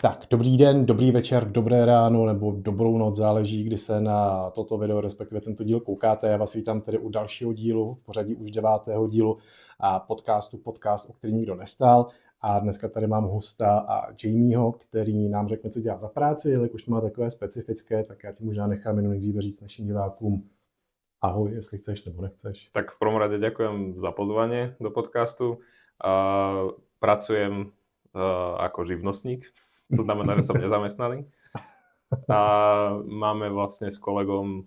Tak, dobrý den, dobrý večer, dobré ráno nebo dobrou noc, záleží, kdy se na toto video, respektive tento díl koukáte. Já vás vítám tedy u dalšího dílu, v pořadí už 9. dílu a podcast, o který nikdo nestál. A dneska tady mám hosta a Jamieho, který nám řekne, co dělá za práci, jelikož to má takové specifické, tak já ti možná nechám jenom nejdříve říct našim divákům ahoj, jestli chceš nebo nechceš. Tak v prvom rade ďakujem za pozvanie do podcastu. Pracujem ako živnostník, to znamená, že som nezamestnaný. A máme vlastne s kolegom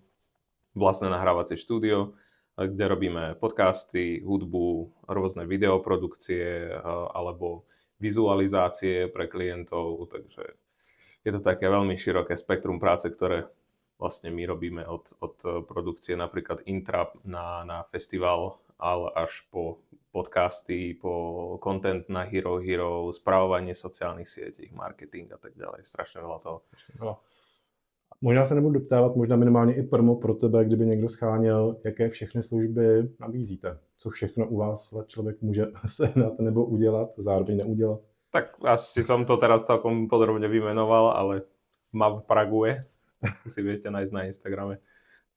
vlastné nahrávacie štúdio, kde robíme podcasty, hudbu, rôzne videoprodukcie alebo vizualizácie pre klientov, takže je to také veľmi široké spektrum práce, ktoré vlastne my robíme od produkcie napríklad intra na festival, ale až po podcasty, po content na Hero, spravovanie sociálnych sietí, marketing a tak ďalej. Strašne veľa toho. No. Možná se nebudu doptávat, možná minimálně i promo pro tebe, kdyby někdo scháněl, jaké všechny služby nabízíte. Co všechno u vás člověk může sehnat nebo udělat, zároveň neudělat. Tak asi som to teraz celkom podrobne vymenoval, ale v Prague si viete nájsť na Instagrame.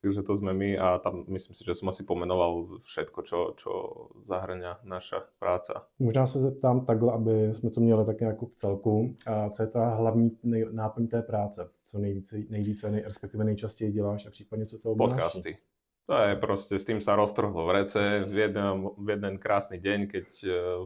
Takže to sme my a tam myslím si, že som asi pomenoval všetko, čo zahrňa naša práca. Možná se zeptám takhle, aby jsme to měli tak nějak v celku. A co je ta hlavní náplň té práce? Co nejvíce respektive nejčastěji děláš a případně co to obnáší? Podcasty. To je proste, s tým sa roztrhlo v rece. V jeden krásny deň, keď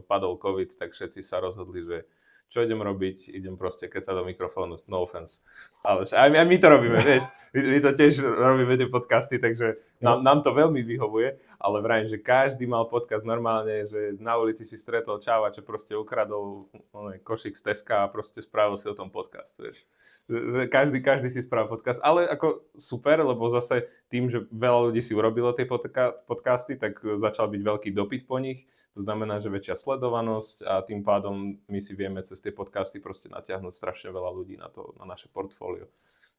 padol COVID, tak všetci sa rozhodli, že čo idem robiť? Idem proste kecať do mikrofónu, no offense. Ale aj my to robíme, vieš. My to tiež robíme tie podcasty, takže nám to veľmi vyhovuje, ale vrajím, že každý mal podcast normálne, že na ulici si stretol čáva, čo proste ukradol košík z Teska a proste spravil si o tom podcast, vieš. Každý si spravil podcast, ale ako super, lebo zase tým, že veľa ľudí si urobilo tie podcasty, tak začal byť veľký dopyt po nich. To znamená, že väčšia sledovanosť a tým pádom my si vieme cez tie podcasty proste natiahnuť strašne veľa ľudí na naše portfólio.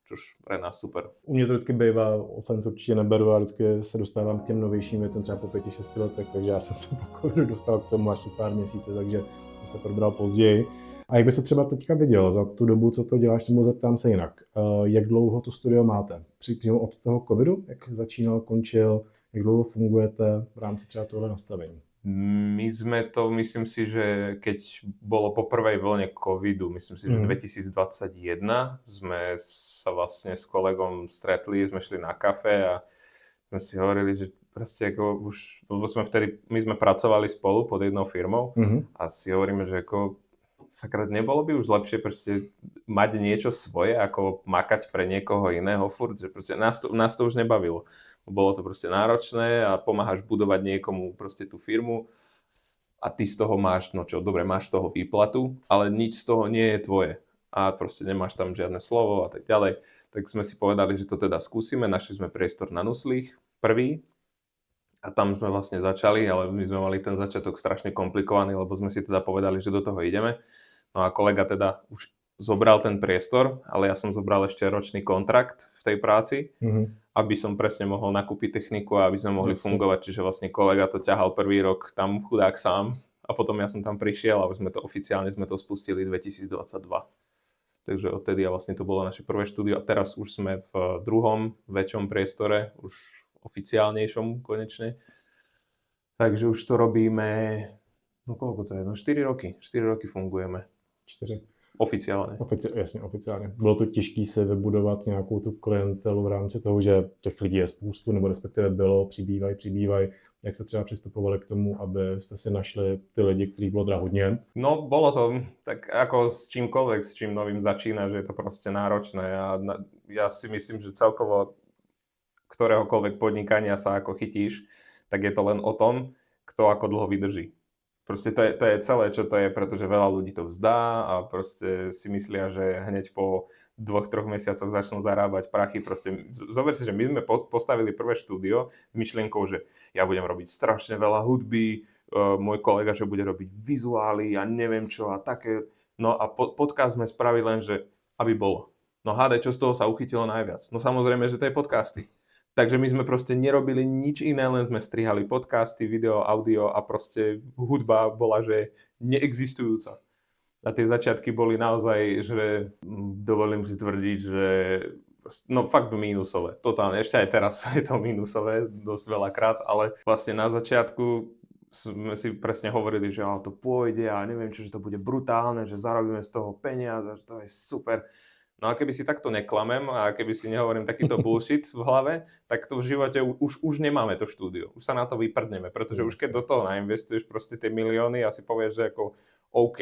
Což pre nás super. U mě to vždycky bývá, offense určitě neberu a vždycky se dostávám k těm novějším věcem třeba po 5-6 letech, takže já jsem se po covidu dostal k tomu až tu pár měsíce, takže jsem se probral později. A jak by se třeba teďka viděl za tu dobu, co to děláš, tomu zeptám se jinak. Jak dlouho to studio máte? Přímo od toho covidu, jak začínal, končil, jak dlouho fungujete v rámci třeba tohle nastavení? My sme to, myslím si, že keď bolo po prvej vlne covidu, myslím si, že 2021 sme sa vlastne s kolegom stretli, sme šli na kafe a sme si hovorili, že proste ako už, lebo my sme pracovali spolu pod jednou firmou a si hovoríme, že ako sakra, nebolo by už lepšie proste mať niečo svoje, ako makať pre niekoho iného furt, že proste nás to už nebavilo. Bolo to proste náročné a pomáhaš budovať niekomu proste tú firmu a ty z toho máš, no čo, dobre, máš z toho výplatu, ale nič z toho nie je tvoje a proste nemáš tam žiadne slovo a tak ďalej. Tak sme si povedali, že to teda skúsime, našli sme priestor na Nuslích prvý a tam sme vlastne začali, ale my sme mali ten začiatok strašne komplikovaný, lebo sme si teda povedali, že do toho ideme. No a kolega teda už zobral ten priestor, ale ja som zobral ešte ročný kontrakt v tej práci, aby som presne mohol nakúpiť techniku a aby sme mohli fungovať. Čiže vlastne kolega to ťahal prvý rok tam chudák sám a potom ja som tam prišiel a už oficiálne sme to spustili 2022. Takže odtedy a vlastne to bolo naše prvé štúdio a teraz už sme v druhom väčšom priestore, už oficiálnejšom konečne. Takže už to robíme, no koľko to je? No 4 roky. 4 roky fungujeme. 4. Oficiálně. Jasně, oficiálně. Bylo to těžké se vybudovat nějakou tu klientelu v rámci toho, že těch lidí je spoustu, nebo respektive bylo, přibývají. Jak se třeba přistupovali k tomu, abyste si našli ty lidi, kterých bylo teda hodně? No, bolo to tak ako s čímkoľvek, s čím novým začína, že je to proste náročné a ja si myslím, že celkovo ktoréhokoľvek podnikania sa ako chytíš, tak je to len o tom, kto ako dlho vydrží. Proste to je celé, čo to je, pretože veľa ľudí to vzdá a proste si myslia, že hneď po 2-3 mesiacoch začnú zarábať prachy. Proste zober si, že my sme postavili prvé štúdio s myšlienkou, že ja budem robiť strašne veľa hudby, môj kolega, že bude robiť vizuály a neviem čo a také. No a podcast sme spravili len, že aby bolo. No hádaj, čo z toho sa uchytilo najviac? No samozrejme, že to je podcasty. Takže my sme proste nerobili nič iné, len sme strihali podcasty, video, audio a proste hudba bola, že neexistujúca. A tie začiatky boli naozaj, že dovolím si tvrdiť, že no fakt mínusové. Totálne. Ešte aj teraz je to mínusové dosť veľakrát, ale vlastne na začiatku sme si presne hovorili, že to pôjde a neviem čo, že to bude brutálne, že zarobíme z toho peniaze, že to je super. No a keby si takto neklamem a keby si nehovorím takýto bullshit v hlave, tak to v živote už nemáme to štúdio. Už sa na to vyprdneme, pretože už keď do toho nainvestuješ proste tie milióny a si povieš, že ako OK,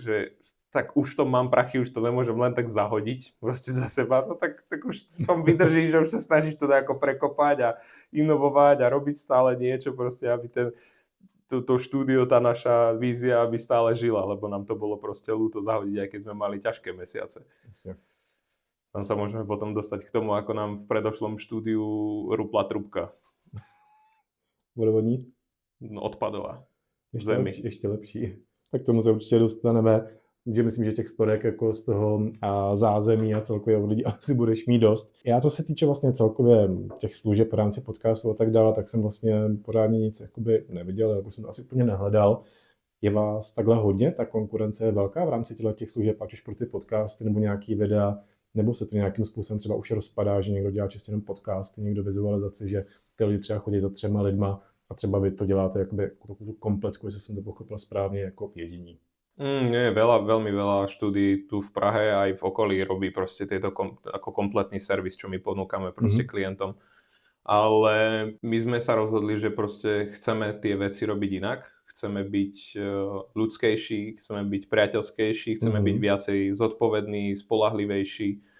že tak už to mám prachy, už to nemôžem len tak zahodiť proste za seba, no tak už v tom vydržíš, že už sa snažíš to ako prekopať a inovovať a robiť stále niečo proste, aby to štúdio, tá naša vízia, aby stále žila, lebo nám to bolo proste ľúto zahodiť, aj keď sme mali ťažké mesiace. Jasne. Tam sa môžeme potom dostať k tomu, ako nám v predošlom štúdiu rupla trubka. Vodovodní? No, odpadová. Ještě lepší. Tak tomu se určitě dostaneme. Že myslím, že těch storek jako z toho zázemí a celkově od lidí asi budeš mít dost. Já co se týče vlastně celkově těch služeb v rámci podcastu a tak dále, tak jsem vlastně pořádně nic jakoby neviděl, jako jsem to asi úplně nehledal. Je vás takhle hodně? Ta konkurence je velká v rámci těch služeb, ať už pro ty podcasty nebo nějaký videa, nebo se to nějakým způsobem třeba už rozpadá, že někdo dělá čistě jenom podcasty, někdo vizualizaci, že ty lidi třeba chodí za 3 lidma a třeba vy to děláte jakoby takovou kompletku, jestli jsem to pochopil správně, jako jediní. Nie, veľmi veľa štúdií tu v Prahe aj v okolí robí proste tieto ako kompletný servis, čo my ponúkame proste klientom. Ale my sme sa rozhodli, že proste chceme tie veci robiť inak. Chceme byť ľudskejší, chceme byť priateľskejší, chceme byť viacej zodpovední, spoľahlivejší.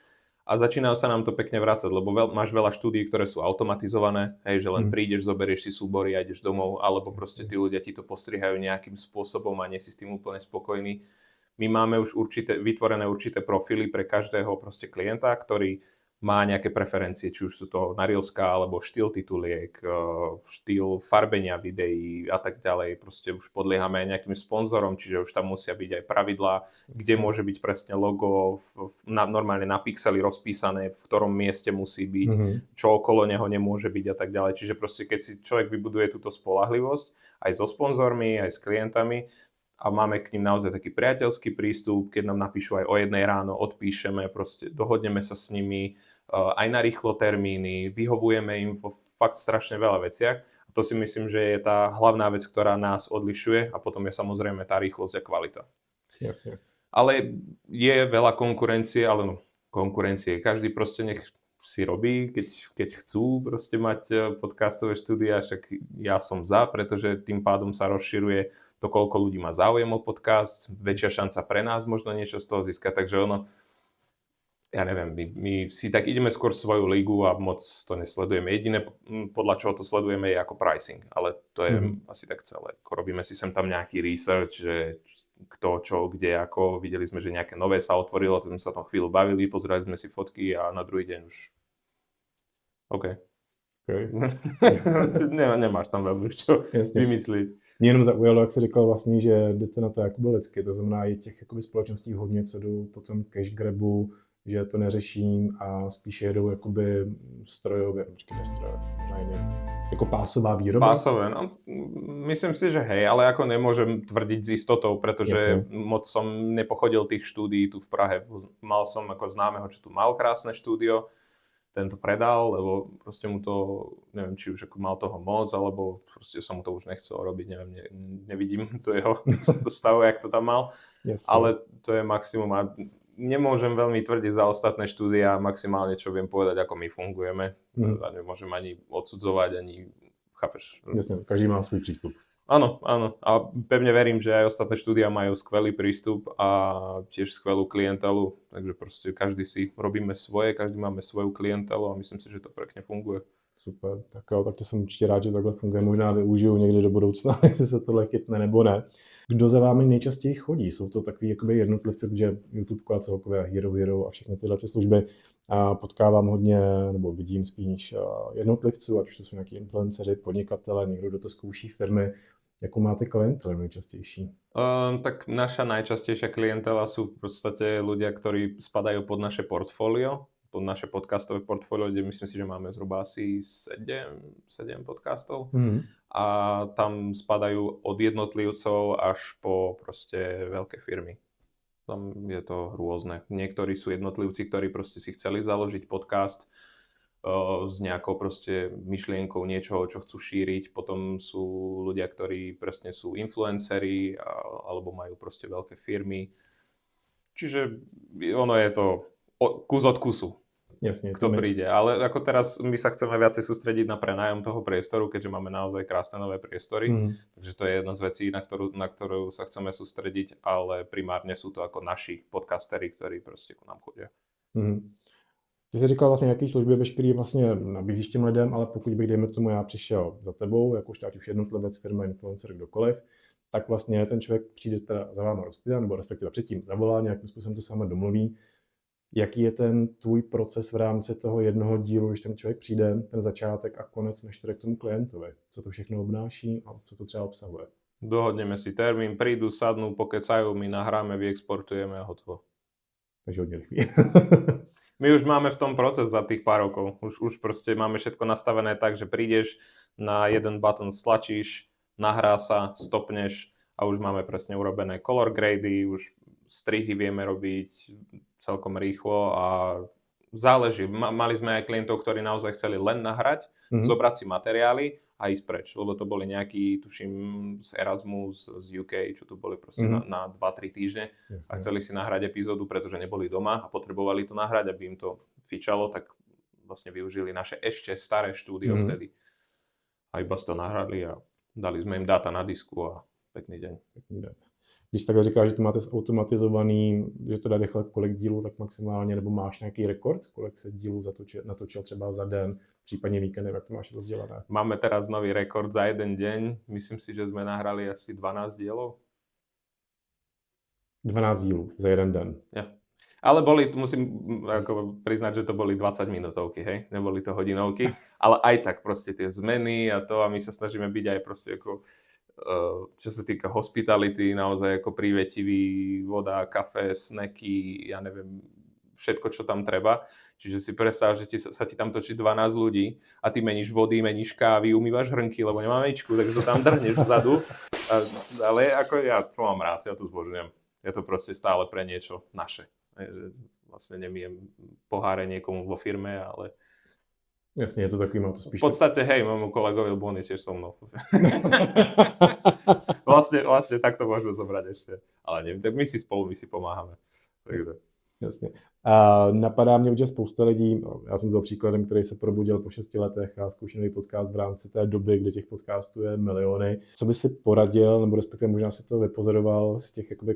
A začína sa nám to pekne vrácať, lebo máš veľa štúdií, ktoré sú automatizované, hej, že len prídeš, zoberieš si súbory a ideš domov, alebo proste tí ľudia ti to postrihajú nejakým spôsobom a nie si s tým úplne spokojný. My máme už vytvorené určité profily pre každého proste klienta, ktorý má nejaké preferencie, či už sú to narilská, alebo štýl tituliek, štýl farbenia videí a tak ďalej. Proste už podliehame aj nejakým sponzorom, čiže už tam musia byť aj pravidlá, kde môže byť presne logo normálne na pixely rozpísané, v ktorom mieste musí byť, čo okolo neho nemôže byť a tak ďalej. Čiže proste keď si človek vybuduje túto spoľahlivosť aj so sponzormi, aj s klientami, a máme k ním naozaj taký priateľský prístup, keď nám napíšu aj o 1 ráno, odpíšeme, proste dohodneme sa s nimi, aj na rýchlo termíny, vyhovujeme im vo fakt strašne veľa veciach. A to si myslím, že je tá hlavná vec, ktorá nás odlišuje a potom je samozrejme tá rýchlosť a kvalita. Jasne. Ale je veľa konkurencie, každý proste nech si robí, keď chcú proste mať podcastové štúdia, však ja som za, pretože tým pádom sa rozširuje to, koľko ľudí má záujem o podcast, väčšia šanca pre nás možno niečo z toho získať, takže ja neviem, my si tak ideme skôr svoju ligu a moc to nesledujeme. Jediné, podľa čoho to sledujeme, je ako pricing, ale to je asi tak celé. Robíme si sem tam nejaký research, že kto, čo, kde, ako. Videli sme, že nejaké nové sa otvorilo, to sme sa tam chvíľu bavili, pozerali sme si fotky a na druhý deň už OK. Nemáš tam veľmi čo vymysliť. Mě jenom zaujalo, jak jsi říkal vlastně, že jdete na to jakoby lidsky, to znamená i těch jakoby společností hodně, co jdou potom cash grabu, že to neřeším a spíše jedou jakoby strojově, jako pásová výroba. Pásové, no myslím si, že hej, ale ako nemôžem tvrdiť s istotou, pretože moc som nepochodil tých štúdií tu v Prahe. Mal som ako známeho, čo tu mal krásne štúdio, ten to predal, lebo proste mu to, neviem, či už ako mal toho moc, alebo proste som mu to už nechcel robiť, neviem, nevidím to jeho stavu, jak to tam mal, ale to je maximum a nemôžem veľmi tvrdiť za ostatné štúdia, maximálne čo viem povedať, ako my fungujeme a nemôžem ani odsudzovať, ani, chápeš? Jasne, každý má svoj prístup. Áno, a pevne verím, že aj ostatné štúdia majú skvelý prístup a tiež skvelú klientelu, takže proste každý si robíme svoje, každý máme svoju klientelu a myslím si, že to pekne funguje. Super, tak jo, tak to jsem určitě rád, že takhle funguje. Možná využiju někdy do budoucna, jestli se tohle chytne nebo ne. Kdo za vámi nejčastěji chodí? Jsou to takový jakoby jednotlivci, protože YouTube a celkově Hero a všechny tyhle služby potkávám hodně, nebo vidím spíš jednotlivců, ať už to jsou nějaký influenceři, podnikatele, někdo, kdo to zkouší firmy. Jakou máte klientelu nejčastější? Tak naša najčastejšia klientela sú v podstate ľudia, ktorí spadajú pod naše portfólio, pod naše podcastové portfólio, kde myslím si, že máme zhruba asi 7 podcastov. A tam spadajú od jednotlivcov až po proste veľké firmy. Tam je to rôzne. Niektorí sú jednotlivci, ktorí proste si chceli založiť podcast s nejakou proste myšlienkou niečoho, čo chcú šíriť. Potom sú ľudia, ktorí presne sú influenceri alebo majú proste veľké firmy. Čiže ono je to kus od kusu. Jasne, kto príde. Ale ako teraz my sa chceme viacej sústrediť na prenájom toho priestoru, keďže máme naozaj krásne nové priestory. Takže to je jedna z vecí, na ktorú sa chceme sústrediť, ale primárne sú to ako naši podcasteri, ktorí proste k nám chodia. Ty jsi říkal vlastně, jaký služby veškerý vlastně nabízíš těm lidem, ale pokud bych, dejme tomu, já přišel za tebou, jakož ať už jednotlivec, firma, influencer, kdokoliv, tak vlastně ten člověk přijde teda za váma rozpět, nebo respektive předtím zavolá, nějakým způsobem to s váma domluví. Jaký je ten tvůj proces v rámci toho jednoho dílu, když ten člověk přijde, ten začátek a konec, než to jde k tomu klientovi? Co to všechno obnáší a co to třeba obsahuje? Dohodneme si termín, prídu, sadnú, pokecajú, my nahráme, vyexportujeme a hotovo. Takže hodně rychlý. My už máme v tom proces za tých pár rokov. Už proste máme všetko nastavené tak, že prídeš, na jeden button stlačíš, nahrá sa, stopneš a už máme presne urobené color grady, už strihy vieme robiť celkom rýchlo a záleží. Mali sme aj klientov, ktorí naozaj chceli len nahrať, zobrať si materiály a ísť preč, lebo to boli nejakí, tuším, z Erasmus, z UK, čo tu boli proste na 2-3 týždne. Jasne. A chceli si nahrať epizódu, pretože neboli doma a potrebovali to nahrať, aby im to fičalo, tak vlastne využili naše ešte staré štúdio vtedy. A iba to nahrali a dali sme im dáta na disku a pekný deň. Pekný deň. Když takhle říkáš, že to máte automatizovaný, že to dá rychle kolik dílů, tak maximálně, nebo máš nějaký rekord, kolik se dílů natočil třeba za den, případně víkendem, jak to máš rozdělené? Máme teraz nový rekord za jeden deň. Myslím si, že sme nahrali asi 12 dielov. 12 dílů za jeden den. Ja. Ale musím priznať, že to boli 20 minútovky, hej? Neboli to hodinovky, ale aj tak proste tie zmeny a to a my sa snažíme byť aj proste ako čo sa týka hospitality, naozaj ako prívetivý, voda, kafe, snacky, ja neviem, všetko, čo tam treba. Čiže si predstav, že sa ti tam točí 12 ľudí a ty meníš vody, meníš kávy, umývaš hrnky, lebo nemáme ničku, takže to tam drhneš vzadu. Ale ako ja to mám rád, ja to zbožňujem. Je to proste stále pre niečo naše. Vlastne nemiem poháre niekomu vo firme, ale jasně, je to takový, má to spíš... V podstate, hej, môjmu kolegovi, lebo on je tiež so mnou. vlastne tak to môžeme zobrať ešte. Ale neviem, tak my si pomáhame. Takže. Jasně. A napadá mě, že spousta lidí, já jsem byl příkladem, který se probudil po 6 letech a zkoušel nový podcast v rámci té doby, kde těch podcastů je miliony. Co by si poradil, nebo respektive možná si to vypozoroval z těch jakoby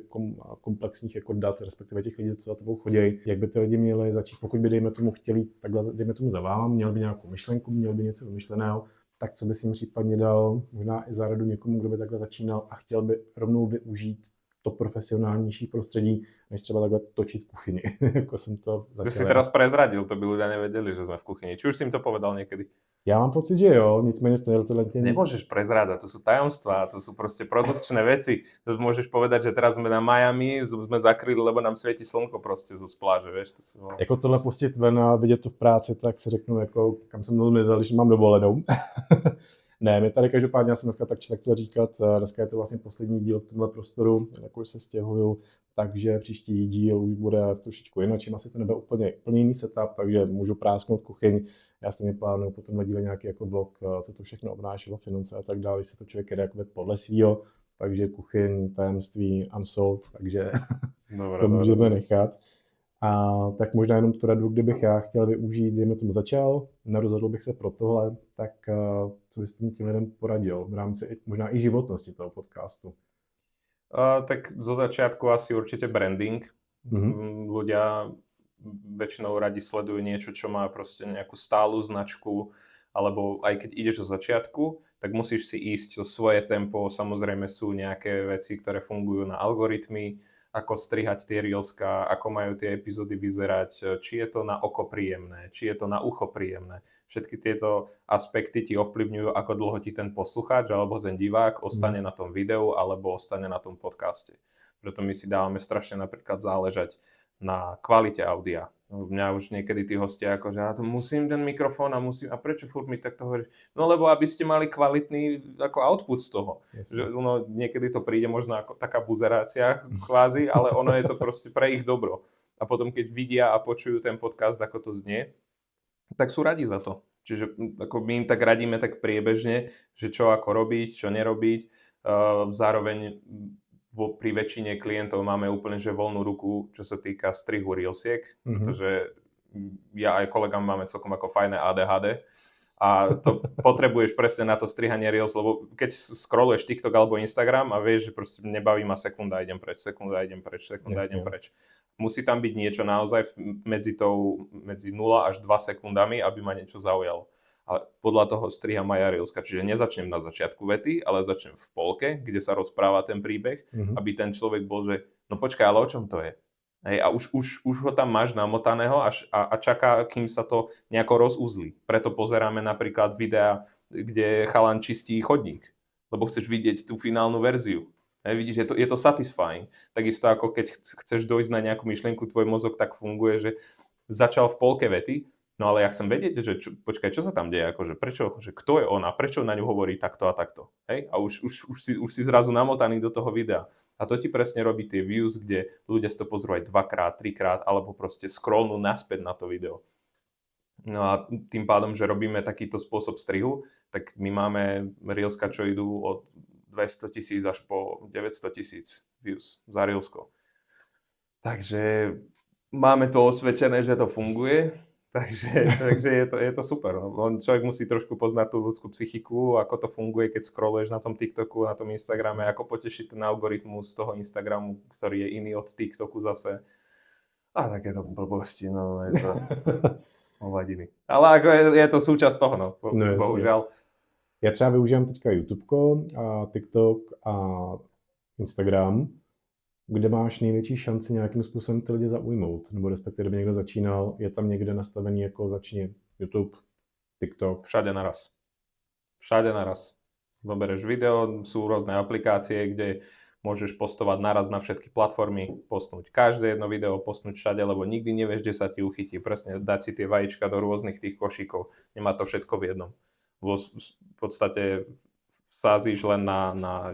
komplexních jako dat, respektive těch lidí, co za tebou chodí, jak by ty lidi měli začít, pokud by dejme tomu chtěli, takhle dejme tomu za váma, měl by nějakou myšlenku, měl by něco vymyšleného, tak co by si jim případně dal, možná i za radu někomu, kdo by takhle začínal a chtěl by rovnou využít to profesionálnější prostředí, než třeba takhle točit v kuchyni. Jako jsem to začal. To si teraz prezradil, to by ľudia nevedeli, že sme v kuchyni. Či už si im to povedal niekedy? Já mám pocit, že jo, nicméně stejně... Nemôžeš prezrádať, to sú tajomstvá, to sú proste produkčné veci. To môžeš povedať, že teraz sme na Miami, sme zakryli, lebo nám svieti slnko proste z pláže, vieš. To sú... Jako tohle pustit ven a vidět to v práci, tak si řeknu, jako, kam jsem zmizel, když mám dovolenou. Ne, my tady každopádně, já jsem dneska tak chtěl říkat, dneska je to vlastně poslední díl v tomhle prostoru, jakož se stěhuju, takže příští díl už bude trošičku jinak, čím asi to nebude úplně jiný setup, takže můžu prásknout kuchyň. Já stejně plánuju potom na díle nějaký jako vlog, co to všechno obnášelo, finance a tak dále, jestli to člověk jde jako podle svýho, takže kuchyň, tajemství, unsold, takže to můžeme nechat. A tak možná jenom tu radu, kdybych já chtěl využít, dejme tomu začal, nerozhodl bych se pro tohle, tak co bys tím lidem poradil v rámci možná i životnosti toho podcastu? Tak zo začiatku asi určite branding. Ľudia väčšinou radi sledujú niečo, čo má proste nejakú stálu značku, alebo aj keď ideš zo začiatku, tak musíš si ísť o svoje tempo. Samozrejme sú nejaké veci, ktoré fungujú na algoritmy, ako strihať tie reelska, ako majú tie epizódy vyzerať, či je to na oko príjemné, či je to na ucho príjemné. Všetky tieto aspekty ti ovplyvňujú, ako dlho ti ten poslucháč alebo ten divák ostane na tom videu alebo ostane na tom podcaste. Preto my si dávame strašne napríklad záležať na kvalite audia. Mňa už niekedy tí hostia akože, ja to musím ten mikrofón a musím, a prečo furt mi takto hovoríš? No lebo aby ste mali kvalitný ako output z toho. Že, no, niekedy to príde možno ako taká buzerácia kvázi, ale ono je to proste pre ich dobro. A potom keď vidia a počujú ten podcast, ako to znie, tak sú radi za to. Čiže ako my im tak radíme tak priebežne, že čo ako robiť, čo nerobiť. Zároveň pri väčšine klientov máme úplne že voľnú ruku, čo sa týka strihu reelsiek, pretože ja aj kolegám máme celkom ako fajné ADHD a to potrebuješ presne na to strihanie reels, lebo keď scrolluješ TikTok alebo Instagram a vieš, že proste nebaví ma sekunda, idem preč. Musí tam byť niečo naozaj medzi 0 až 2 sekundami, aby ma niečo zaujalo. Ale podľa toho striham aj ja reelska. Čiže nezačnem na začiatku vety, ale začnem v polke, kde sa rozpráva ten príbeh, aby ten človek bol, že no počkaj, ale o čom to je? Hej, a už ho tam máš namotaného a čaká, kým sa to nejako rozuzlí. Preto pozeráme napríklad videá, kde chalan čistí chodník, lebo chceš vidieť tú finálnu verziu. Hej, vidíš, je to satisfying. Takisto ako keď chceš dojsť na nejakú myšlienku, tvoj mozog tak funguje, že začal v polke vety, no ale ja chcem vedieť, že počkaj, čo sa tam deje, akože prečo, že kto je ona, prečo na ňu hovorí takto a takto. Hej? A už si zrazu namotaný do toho videa. A to ti presne robí tie views, kde ľudia si to pozrú aj 2-krát, 3-krát, alebo proste scrollnú naspäť na to video. No a tým pádom, že robíme takýto spôsob strihu, tak my máme reelska, čo idú od 200 000 až po 900 000 views za reelsko. Takže máme to osvedčené, že to funguje. Takže je to super. Človek musí trošku poznať tú ľudskú psychiku, ako to funguje, keď scrolluješ na tom TikToku, na tom Instagrame, ako potešiť ten algoritmus toho Instagramu, ktorý je iný od TikToku zase. A takéto blbosti, no je to hovadiny. Ale ako je to súčasť toho, no bohužiaľ. Já třeba využívám teďka YouTubeko a TikTok a Instagram, kde máš největší šanci nějakým způsobem ty lidi zaujmout, nebo respektive, kdyby někdo začínal, je tam někde nastavený jako začni YouTube, TikTok. Všade naraz. Zobereš video, sú rôzne aplikácie, kde môžeš postovať naraz na všetky platformy, postnúť každé jedno video, postnúť všade, lebo nikdy nevieš, kde sa ti uchytí. Presne dať si tie vajíčka do rôznych tých košíkov. Nemá to všetko v jednom. V podstate sázíš len na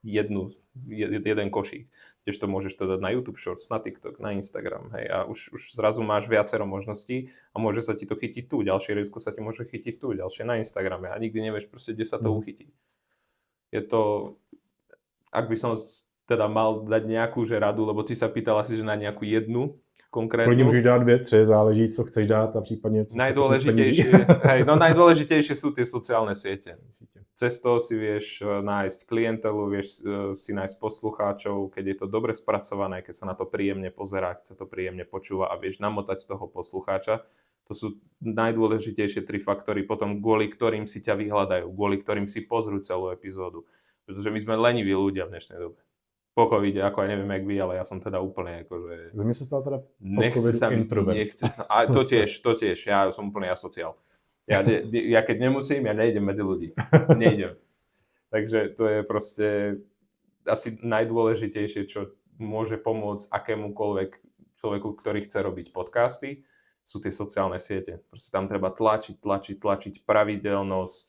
jeden košík. Kdežto môžeš to dať na YouTube Shorts, na TikTok, na Instagram, hej, a už zrazu máš viacero možností a môže sa ti to chytiť tu, ďalšie reelsko sa ti môže chytiť tu, ďalšie na Instagrame a nikdy nevieš proste, kde sa to uchytí. Je to, ak by som teda mal dať nejakú že radu, lebo ty sa pýtala si, že na nejakú jednu konkrétnu. Pro ně můžeš dát 2, 3, záleží, co chceš dát a případně co najdôležitejšie sú tie sociálne siete. Cez to si vieš nájsť klientelu, vieš si nájsť poslucháčov, keď je to dobre spracované, keď sa na to príjemne pozerá, keď sa to príjemne počúva a vieš namotať z toho poslucháča. To sú najdôležitejšie 3 faktory, potom kvôli ktorým si ťa vyhľadajú, kvôli ktorým si pozrú celú epizódu. Pretože my sme leniví ľudia v dnešnej dobe. Po covide, ako aj neviem, jak vy, ale ja som teda úplne akože... Z mňa sa stal teda po nechce sa... A to tiež, ja som úplne asociál. Ja keď nemusím, ja nejdem medzi ľudí. Nejdem. Takže to je proste asi najdôležitejšie, čo môže pomôcť akémukoľvek človeku, ktorý chce robiť podcasty, sú tie sociálne siete. Proste tam treba tlačiť pravidelnosť,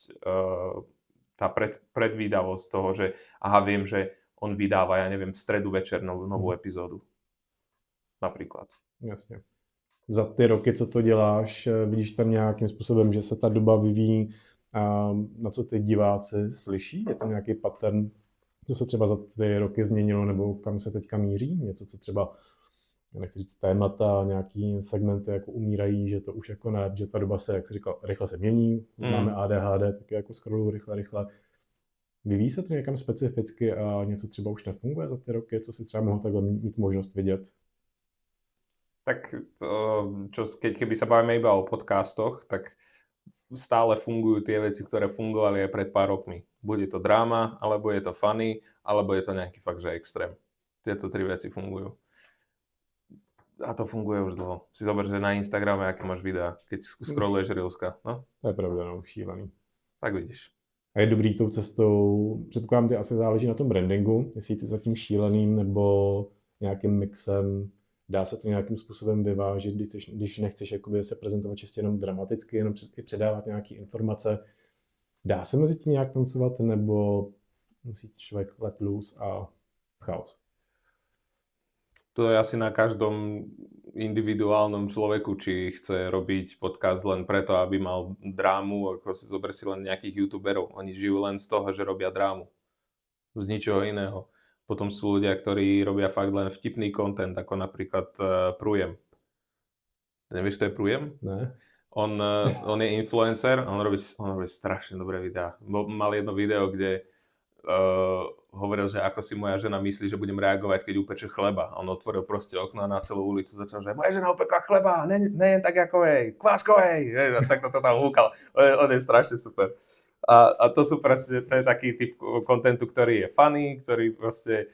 tá predvídavosť toho, že aha, viem, že on vydáva, ja neviem, v stredu večer novú epizódu. Napríklad. Jasně. Za ty roky, co to děláš, vidíš tam nějakým způsobem, že se ta doba vyvíjí, na co ty diváci slyší? Je tam nějaký pattern, co se třeba za ty roky změnilo, nebo kam se teďka míří? Něco, co třeba, já nechci říct témata, nějaký segmenty jako umírají, že to už jako ne, že ta doba se, jak jsi říkal, rychle se mění, máme ADHD, taky jako scrolluju rychle. Vyvíjí se to někam specificky a něco třeba už nefunguje za ty roky, co si třeba mohl takhle mít možnost vidět? Tak keby sa bavíme iba o podcastoch, tak stále fungujú tie veci, ktoré fungovali aj pred pár rokmi. Bude to dráma, alebo je to funny, alebo je to nejaký fakt, že extrém. Tieto 3 veci fungujú. A to funguje už dlho. Si zober, že na Instagrame, aké máš videá, keď scrolluješ reelska. No? To je pravda, no, šílený. Tak vidíš. A je dobrý tou cestou, předpokládám, že asi záleží na tom brandingu, jestli jsi zatím šíleným nebo nějakým mixem Dá se to nějakým způsobem vyvážit, když nechceš jakoby se prezentovat čistě jenom dramaticky, jenom předávat nějaké informace. Dá se mezi tím nějak tancovat, nebo musí člověk let loose a chaos? To je asi na každom individuálnom človeku, či chce robiť podcast len preto, aby mal drámu, ako si zober si len nejakých youtuberov. Oni žijú len z toho, že robia drámu. Z ničoho iného. Potom sú ľudia, ktorí robia fakt len vtipný content, ako napríklad Prujem. Nevieš, to je Prujem? Ne. On je influencer, on robí strašne dobré videá. Mal jedno video, kde hovoril, že ako si moja žena myslí, že budem reagovať, keď upeče chleba. On otvoril proste okno a na celú ulicu začal, že moja žena upekla chleba, ne tak jakovej, kváskovej. A tak to tam húkal. On je strašne super. A to sú proste, to je taký typ kontentu, ktorý je funny, ktorý proste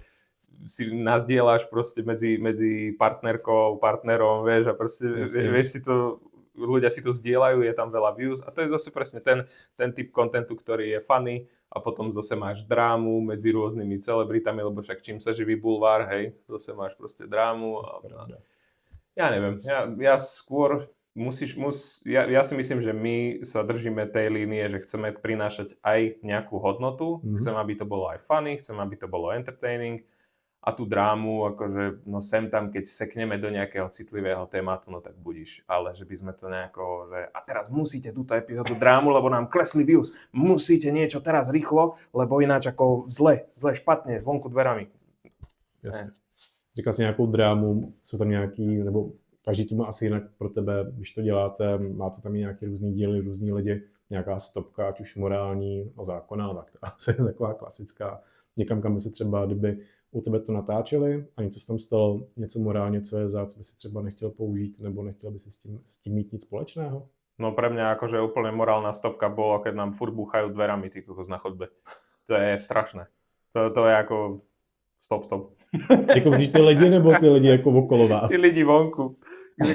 si nazdieľaš proste medzi partnerkou, partnerom, vieš, a proste vieš si to, ľudia si to zdieľajú, je tam veľa views a to je zase presne ten typ kontentu, ktorý je funny a potom zase máš drámu medzi rôznymi celebritami, lebo však čím sa živí bulvár, hej, zase máš proste drámu a ja neviem, ja skôr ja si myslím, že my sa držíme tej línie, že chceme prinášať aj nejakú hodnotu, chcem, aby to bolo aj funny, chcem, aby to bolo entertaining a tú drámu, akože no sem tam, keď sekneme do nejakého citlivého tématu, no tak budíš. Ale že by sme to nejako, že a teraz musíte túto epizódu drámu, lebo nám klesli views. Musíte niečo teraz rýchlo, lebo ináč ako zle, špatne, vonku dverami. Jasně. Říkal jsi nějakou drámu, jsou tam nějaký, nebo každý to má asi jinak pro tebe, když to děláte, máte tam i nějaké různý díly, různý lidi, nějaká stopka, ať už morální, no zákonná, tak to je taková klasická. Někam, kam by se třeba, kdyby u tebe to natáčeli a něco se tam stalo, něco morálně, co je za, co by si třeba nechtěl použít, nebo nechtěl by si s tím mít nic společného? No pre mňa akože úplne morálna stopka bolo, keď nám furt búchajú dverami tí kokos na chodbe. To je strašné. To je ako stop. Jako myslíš ty lidi, nebo ty lidi jako okolo vás? Tí lidi vonku.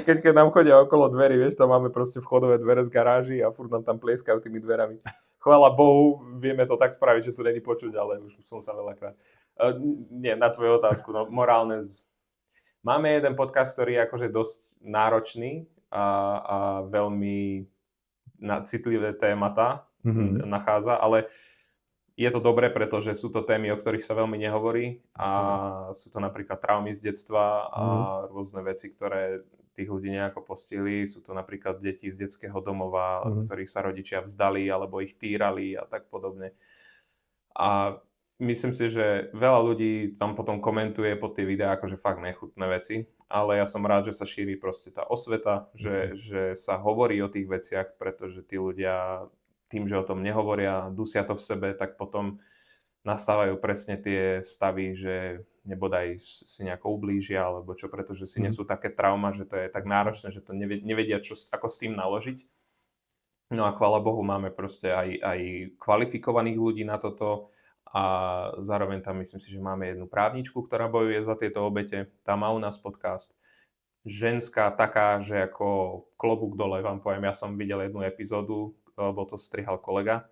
Keď nám chodia okolo dverí, vieš, tam máme proste vchodové dvere z garáži a furt nám tam plieskajú tými dverami. Chvála Bohu, vieme to tak spraviť, že tu není počuť, ale už som sa veľakrát. Nie, na tvoju otázku, no morálne. Máme jeden podcast, ktorý je akože dosť náročný a veľmi citlivé témata nachádza, ale je to dobré, pretože sú to témy, o ktorých sa veľmi nehovorí a sú to napríklad traumy z detstva a rôzne veci, ktoré tých ľudí nejako postihli. Sú to napríklad deti z detského domova, ktorých sa rodičia vzdali alebo ich týrali a tak podobne. A myslím si, že veľa ľudí tam potom komentuje pod tie videá akože fakt nechutné veci, ale ja som rád, že sa šíri proste tá osveta, že sa hovorí o tých veciach, pretože tí ľudia tým, že o tom nehovoria, dusia to v sebe, tak potom nastávajú presne tie stavy, že nebodaj si nejako ublížia, alebo čo, pretože si nesú také trauma, že to je tak náročné, že to nevedia, ako s tým naložiť. No a chvála Bohu, máme proste aj kvalifikovaných ľudí na toto a zároveň tam myslím si, že máme jednu právničku, ktorá bojuje za tieto obete. Tá má u nás podcast. Ženská taká, že ako klobúk dole, vám poviem, ja som videl jednu epizódu, lebo to strihal kolega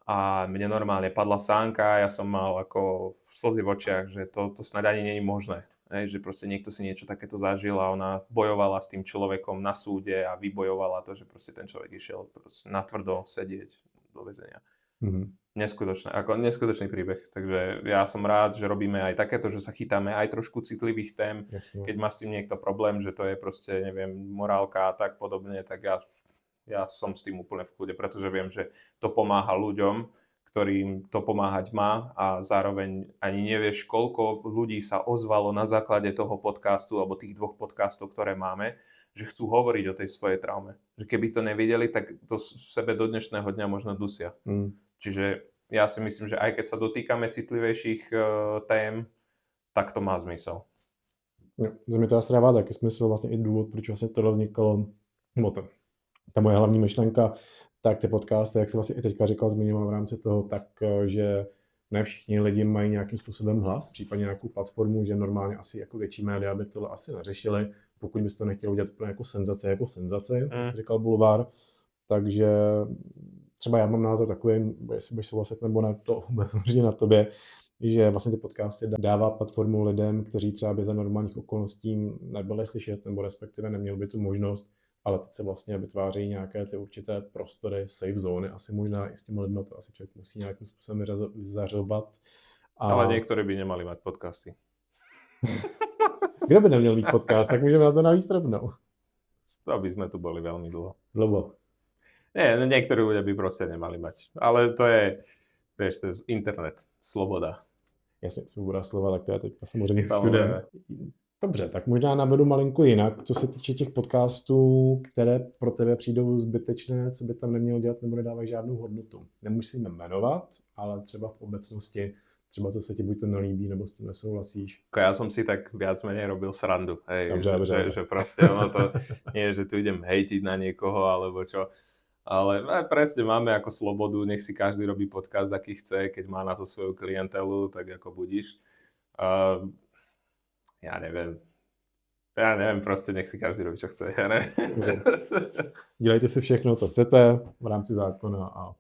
a mne normálne padla sánka, ja som mal ako slzy v očiach, že to snáď ani nie je možné, že proste niekto si niečo takéto zažil a ona bojovala s tým človekom na súde a vybojovala to, že proste ten človek išiel natvrdo sedieť do väzenia. Neskutočný príbeh, takže ja som rád, že robíme aj takéto, že sa chytáme aj trošku citlivých tém. Jasne. Keď má s tým niekto problém, že to je proste, neviem, morálka a tak podobne, tak ja som s tým úplne v kľude, pretože viem, že to pomáha ľuďom, ktorým to pomáhať má a zároveň ani nevieš, koľko ľudí sa ozvalo na základe toho podcastu alebo tých 2 podcastov, ktoré máme, že chcú hovoriť o tej svojej traume. Že keby to nevideli, tak to v sebe do dnešného dňa možno dusia. Čiže ja si myslím, že aj keď sa dotýkame citlivejších tém, tak to má zmysel. Jo, za mě to asi dává taky smysl, vlastně i důvod, proč vlastně tohle vznikalo. Ta moje hlavní myšlenka, tak ty podcasty, jak jsem vlastně i teďka říkal, zmiňoval v rámci toho, tak, že ne všichni lidi mají nějakým způsobem hlas, případně nějakou platformu, že normálně asi jako větší média by tohle asi neřešili, pokud bys to nechtěl udělat úplně jako senzaci, jak říkal Bulvár. Takže třeba já mám názor takový, jestli budeš souhlasit nebo ne, to bude samozřejmě na tobě, že vlastně ty podcasty dává platformu lidem, kteří třeba by za normálních okolností nebyli slyšet, nebo respektive neměli by tu možnost, ale teď se vlastně vytvářejí nějaké ty určité prostory, safe zóny, asi možná i s těmi lidmi to asi člověk musí nějakým způsobem zařovat. Ale niektorí by nemali mať podcasty. Kdo by neměl mít podcast, tak můžeme na to navíc rovnou. Aby sme tu boli veľmi dlho. Dlouho. Nie, niektorí ľudia by proste nemali mať. Ale to je, vieš, to je internet, sloboda. Jasně, svoboda slova, tak to je teď samozřejmě všude. Dobře, tak možná navedu malinko jinak. Co se týče těch podcastů, které pro tebe přijdou zbytečné, co by tam nemělo dělat nebo nedávají žádnou hodnotu. Nemusíme jmenovat, ale třeba v obecnosti, třeba co se ti buď to nelíbí, nebo s tím nesouhlasíš. Ja som si tak viac menej robil srandu. Hej, Dobře. Že proste ono to nie je, že tu idem hejtiť na niekoho, alebo čo. Ale presne máme ako slobodu, nech si každý robí podcast, aký chce, keď má na to svoju klientelu, tak ako budíš. Ja neviem, proste nech si každý robí, čo chce. Ja neviem. Dělejte si všechno, co chcete v rámci zákona a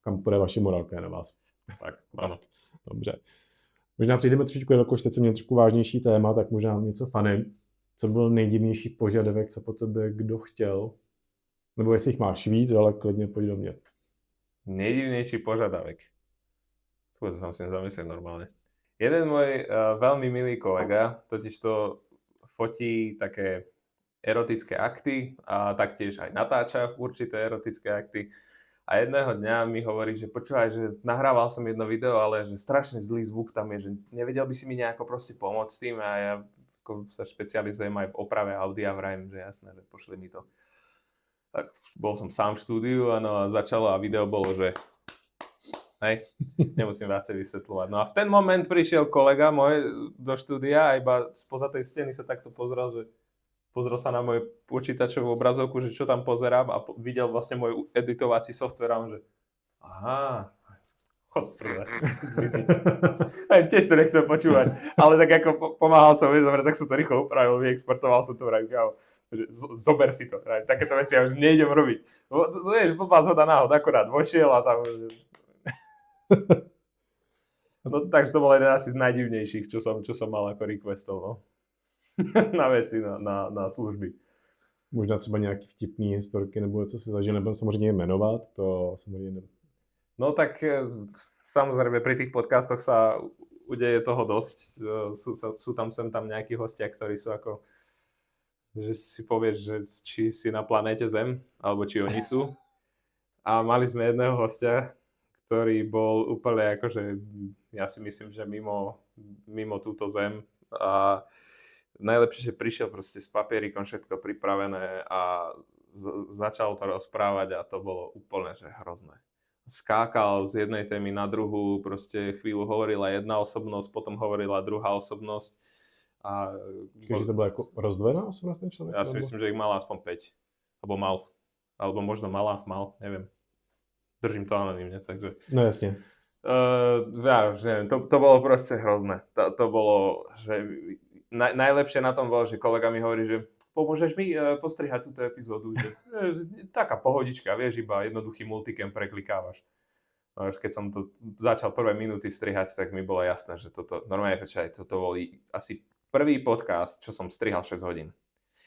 kam půjde vaše morálka je na vás. Tak, áno. Dobře. Možná přijdeme trošičku, jelikož teď jsem měl trošku vážnější téma, tak možná něco funny. Co byl nejdivnější požadavek, co po tebe kdo chtěl? Nebo jestli jich máš víc, ale klidně pojď do mě. Nejdivnejší požadavek. Tu sa musím zamyslieť normálne. Jeden môj veľmi milý kolega totiž to fotí také erotické akty a taktiež aj natáča určité erotické akty. A jedného dňa mi hovorí, že počúvaj, že nahrával som jedno video, ale že strašne zlý zvuk tam je, že nevedel by si mi nejako proste pomôcť s tým a ja ako sa špecializujem aj v oprave audia, vrajím, že jasné, že pošli mi to. Tak bol som sám v štúdiu, áno, a začalo a video bolo, že hej, nemusím viacej vysvetľovať. No a v ten moment prišiel kolega môj do štúdia a iba spoza tej steny sa takto pozrel sa na moju počítačovú obrazovku, že čo tam pozerám a videl vlastne môj editovací software a on že aha, chod prvé, zmizni. Aj tiež to nechcem počúvať, ale tak ako pomáhal som, vieš, dobre, tak som to rýchlo upravil, vyexportoval som to, vraj, zober si to, vraj, takéto veci ja už nejdem robiť. To je blbá zhoda náhod, akorát vošiel a tam... No takže to bol jeden asi z najdivnejších, čo som mal ako requestov, no. Na veci, na služby. Možná třeba nějaký vtipný historky, nebo co si zažil, nebudem samozřejmě jmenovat, to samozřejmě No tak samozrejme pri tých podcastoch sa udeje toho dosť. Sú tam sem tam nejakí hostia, ktorí sú ako, že si povieš, že či si na planéte Zem, alebo či oni sú. A mali sme jedného hostia, ktorý bol úplne akože, ja si myslím, že mimo túto Zem. A najlepšie, že prišiel proste s papierikom, všetko pripravené a začal to rozprávať a to bolo úplne, že hrozné. Skákal z jednej témy na druhú, proste chvíľu hovorila jedna osobnosť, potom hovorila druhá osobnosť. A Takže to bola ako rozdvojená osobnosť ten človek? Ja si myslím, že ich mal aspoň 5. Alebo mal. Alebo možno mal, neviem. Držím to anonymne, takže... No jasne. Ja už neviem, to bolo proste hrozné. To bolo, že najlepšie na tom bolo, že kolega mi hovorí, že pomôžeš mi postrihať túto epizódu, že taká pohodička, vieš, iba jednoduchý multicam preklikávaš. No, keď som to začal prvé minúty strihať, tak mi bolo jasné, že toto, normálne toto bol asi prvý podcast, čo som strihal 6 hodín.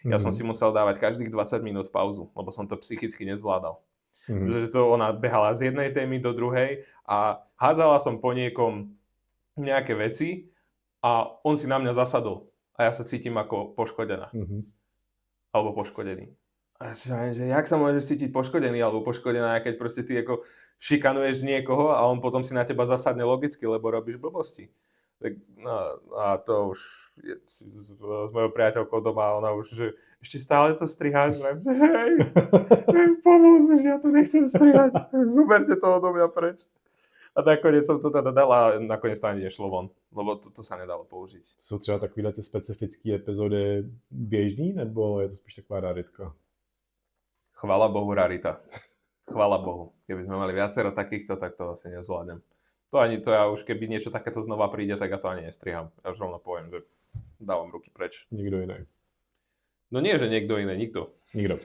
Ja som si musel dávať každých 20 minút pauzu, lebo som to psychicky nezvládal. Pretože to ona behala z jednej témy do druhej a hádzala som po niekom nejaké veci a on si na mňa zasadol a ja sa cítim ako poškodená. Alebo poškodený. A ja si hovorím, že jak sa môžeš cítiť poškodený alebo poškodená, keď proste ty ako šikanuješ niekoho a on potom si na teba zasadne logicky, lebo robíš blbosti. Tak, no, a to už s mojou priateľkou doma, ona už, že ešte stále to striháš, hej, pomôž, že ja to nechcem strihať, zoberte to odo mňa preč. A nakoniec som to teda dal a nakoniec to ani nešlo von, lebo to sa nedalo použiť. Jsou třeba takovýhle ty specifické epizody běžný, nebo je to spíš taková raritka? Chvála Bohu, rarita. Chvála Bohu. Keby sme mali viacero takýchto, tak to asi nezvládnem. To ja už, keby niečo takéto znova príde, tak ja to ani nestriham. Ja už rovno poviem, že dávam ruky preč. Nikdo iný. No nie, že niekto iný, nikto. Nikdo.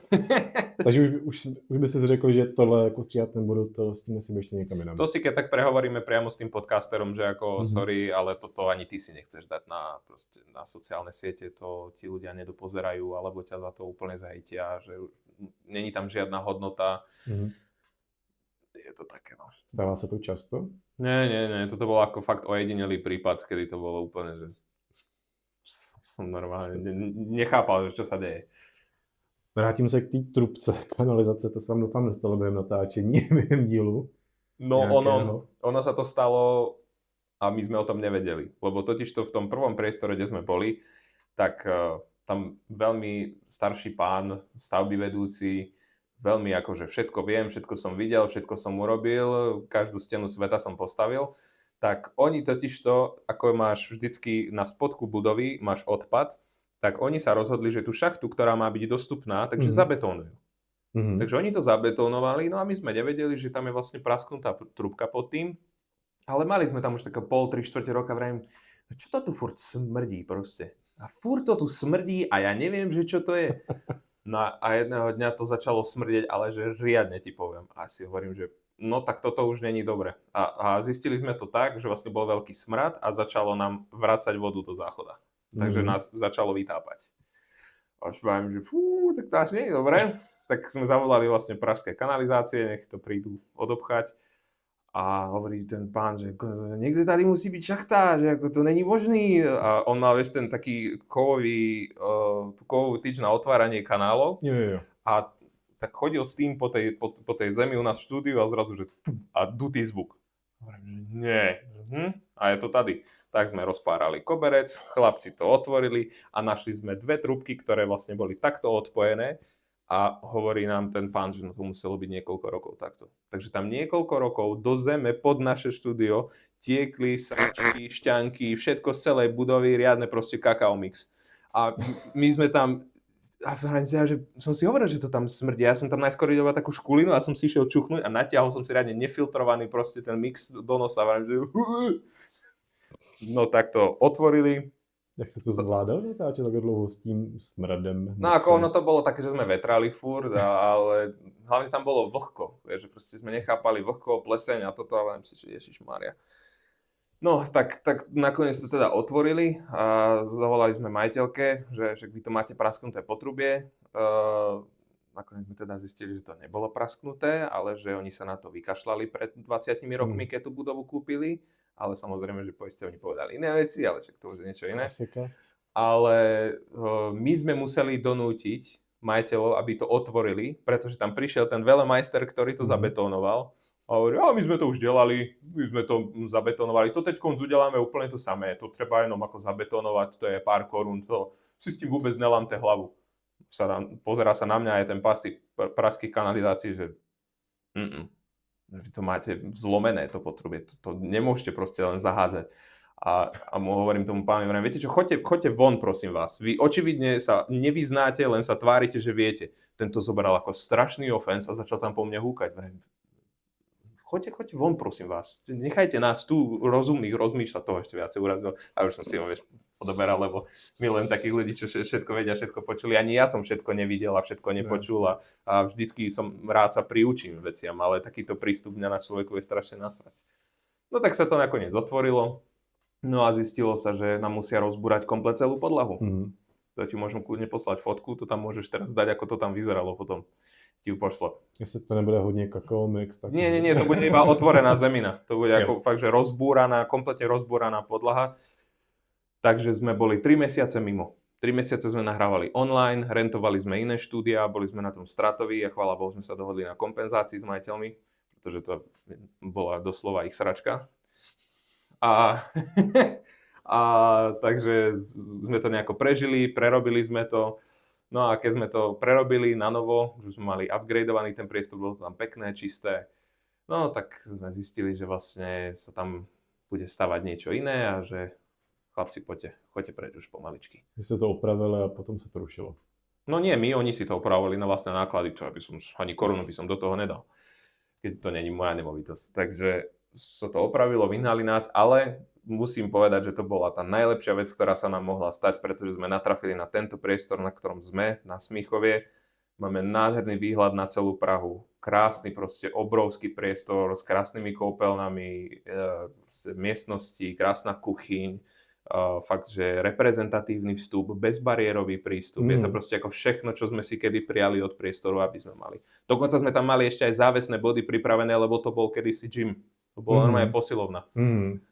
Takže už by si řekl, že tohle jako stříhat nebudu, to s tím myslím ještě někam jinam. To si keď tak prehovoríme priamo s tým podcasterom, že ako sorry, ale toto ani ty si nechceš dať na sociálne siete, to ti ľudia nedopozerajú, alebo ťa za to úplne zahejtia, že není tam žiadna hodnota. Je to také, no. Stává sa to často? Nie, toto bol ako fakt ojedinelý prípad, kedy to bolo úplne, že som normálne nechápal, že čo sa deje. Vrátím se k té trubce kanalizace, to se vám doufám nestalo během natáčení, během dílu. No ono sa to stalo a my sme o tom nevedeli, lebo totiž to v tom prvom priestore, kde sme boli, tak tam veľmi starší pán, stavby vedúci, veľmi akože všetko viem, všetko som videl, všetko som urobil, každú stenu sveta som postavil, tak oni totižto, ako máš vždycky na spodku budovy, máš odpad, tak oni sa rozhodli, že tú šachtu, ktorá má byť dostupná, takže zabetónujú. Takže oni to zabetónovali, no a my sme nevedeli, že tam je vlastne prasknutá trubka pod tým, ale mali sme tam už také 3/4 roka, vrajím, čo to tu furt smrdí proste? A furt to tu smrdí a ja neviem, že čo to je. No a jedného dňa to začalo smrdeť, ale že riadne ti poviem. A si hovorím, že no tak toto už není dobre. A zistili sme to tak, že vlastne bol veľký smrad a začalo nám vracať vodu do záchoda. Takže nás začalo vytápať. Až vám, že tak to až nie je dobré. Tak sme zavolali vlastne pražské kanalizácie, nech to prídu odobchať. A hovorí ten pán, že niekde tady musí byť šachta, že ako to není možný. A on mal vieš ten taký kovovú tyč na otváranie kanálov. Jo. A tak chodil s tým po tej zemi u nás v štúdiu a zrazu, že a dutý zvuk. Nie. A je to tady. Tak sme rozpárali koberec, chlapci to otvorili a našli sme 2 trubky, ktoré vlastne boli takto odpojené a hovorí nám ten pán, že to muselo byť niekoľko rokov takto. Takže tam niekoľko rokov do zeme pod naše štúdio tiekli sračky, šťanky, všetko z celej budovy, riadne proste kakao mix. A my sme tam, že som si hovoril, že to tam smrdí. Ja som tam najskôr videl takú škulinu a som si išiel čuchnúť a natiahol som si riadne nefiltrovaný proste ten mix do nosa. No tak to otvorili. Jak sa to zvládal natáčať tak dlouho s tým smradem? No ako ono to bolo také, že sme vetrali furt, ale hlavne tam bolo vlhko. Vieš, že proste sme nechápali vlhko, pleseň a toto, ale si, že Ježišmária. No tak nakoniec to teda otvorili a zavolali sme majiteľke, že vy to máte prasknuté potrubie. Nakoniec sme teda zistili, že to nebolo prasknuté, ale že oni sa na to vykašľali pred 20 rokmi, keď tú budovu kúpili. Ale samozrejme, že poisťovni povedali iné veci, ale však to už je niečo iné. Klasika. Ale my sme museli donútiť majiteľov, aby to otvorili, pretože tam prišiel ten velemajster, ktorý to zabetónoval. A hovorí, my sme to už delali, my sme to zabetónovali, to teďko udeláme úplne to samé, to treba jenom ako zabetónovať, to je pár korún, to si s tým vôbec nelamte hlavu. Pozerá sa na mňa aj ten pás tých pražských kanalizácií, že vy to máte zlomené, to potrubie, to nemôžete proste len zahádzať. A mu hovorím tomu pánovi, viete čo, choďte von, prosím vás. Vy očividne sa nevyznáte, len sa tvárite, že viete. Tento zobral ako strašný ofens a začal tam po mne húkať. Choďte von, prosím vás. Nechajte nás tu rozumných rozmýšľať, toho ešte viacej urazil. A už som si ho odoberal, lebo my len takých ľudí, čo všetko vedia, všetko počuli. Ani ja som všetko nevidel a všetko nepočul a vždycky som rád sa priučím veciam, ale takýto prístup mňa na človeku je strašne nasrať. No tak sa to nakoniec otvorilo, no a zistilo sa, že nám musia rozbúrať komplet celú podlahu. To ti môžem kľudne poslať fotku, to tam môžeš teraz dať, ako to tam vyzeralo potom. Ti ju pošlo. Jestli to nebude hodne kakao mix, tak... Nie, to bude iba otvorená zemina. To bude ako fakt, že kompletne rozbúraná podlaha. Takže sme boli 3 mesiace mimo. 3 mesiace sme nahrávali online, rentovali sme iné štúdia, boli sme na tom stratoví a chvála Bohu sme sa dohodli na kompenzácii s majiteľmi, pretože to bola doslova ich sračka. A takže sme to nejako prežili, prerobili sme to. No a keď sme to prerobili na novo, už sme mali upgradeovaný ten priestor, bolo to tam pekné, čisté. No tak sme zistili, že vlastne sa tam bude stavať niečo iné a že chlapci, choďte preč už pomaličky. Vy ste to opravili a potom sa to rušilo. No nie, oni si to opravovali na vlastné náklady, čo ani korunu by som do toho nedal, keď to není moja nemovitosť. Takže sa to opravilo, vyhnali nás, ale musím povedať, že to bola tá najlepšia vec, ktorá sa nám mohla stať, pretože sme natrafili na tento priestor, na ktorom sme, na Smíchovie. Máme nádherný výhľad na celú Prahu. Krásny, proste obrovský priestor s krásnymi kúpeľnami, miestnosti, krásna kuchyň, fakt, že reprezentatívny vstup, bezbariérový prístup. Je to proste ako všechno, čo sme si kedy prijali od priestoru, aby sme mali. Dokonca sme tam mali ešte aj závesné body pripravené, lebo to bol kedysi gym. To bola normálne posilovna.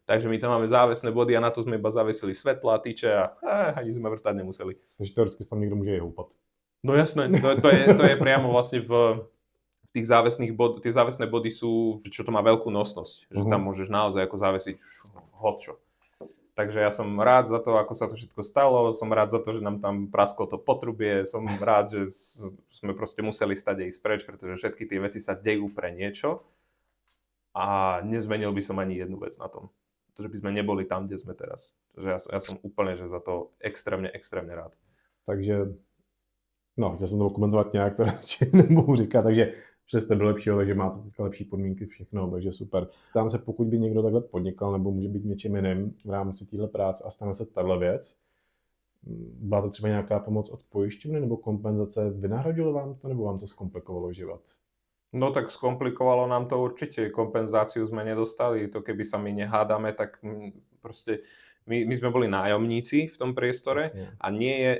Takže my tam máme závesné body a na to sme iba zavesili svetla, tyče a ani sme vrtať nemuseli. Takže teoreticky tam niekto môže aj húpať. No jasné, to je priamo vlastne v tých závesných bod, tie závesné body sú, čo to má veľkú nosnosť, že tam môžeš naozaj ako zavesiť hotčo. Takže ja som rád za to, ako sa to všetko stalo, som rád za to, že nám tam prasklo to potrubie, som rád, že sme proste museli stať aj ísť preč, pretože všetky tie veci sa dejú pre niečo a nezmenil by som ani jednu vec na tom. Pretože by sme neboli tam, kde sme teraz. Takže ja som úplne že za to extrémne rád. Takže, no, chtěl jsem to komentovat nějak, to radši nemohu říkat, takže že jste do lepšího, takže máte teďka lepší podmínky, všechno, takže super. Tam se, pokud by někdo takhle podnikal, nebo může být něčím jiným v rámci téhle práce a stane se tahle věc, byla to třeba nějaká pomoc od pojišťovny nebo kompenzace, vynahradilo vám to, nebo vám to zkomplikovalo život? No tak skomplikovalo nám to určite, kompenzáciu sme nedostali, to keby sa my nehádame, tak proste my sme boli nájomníci v tom priestore. Jasne. A nie je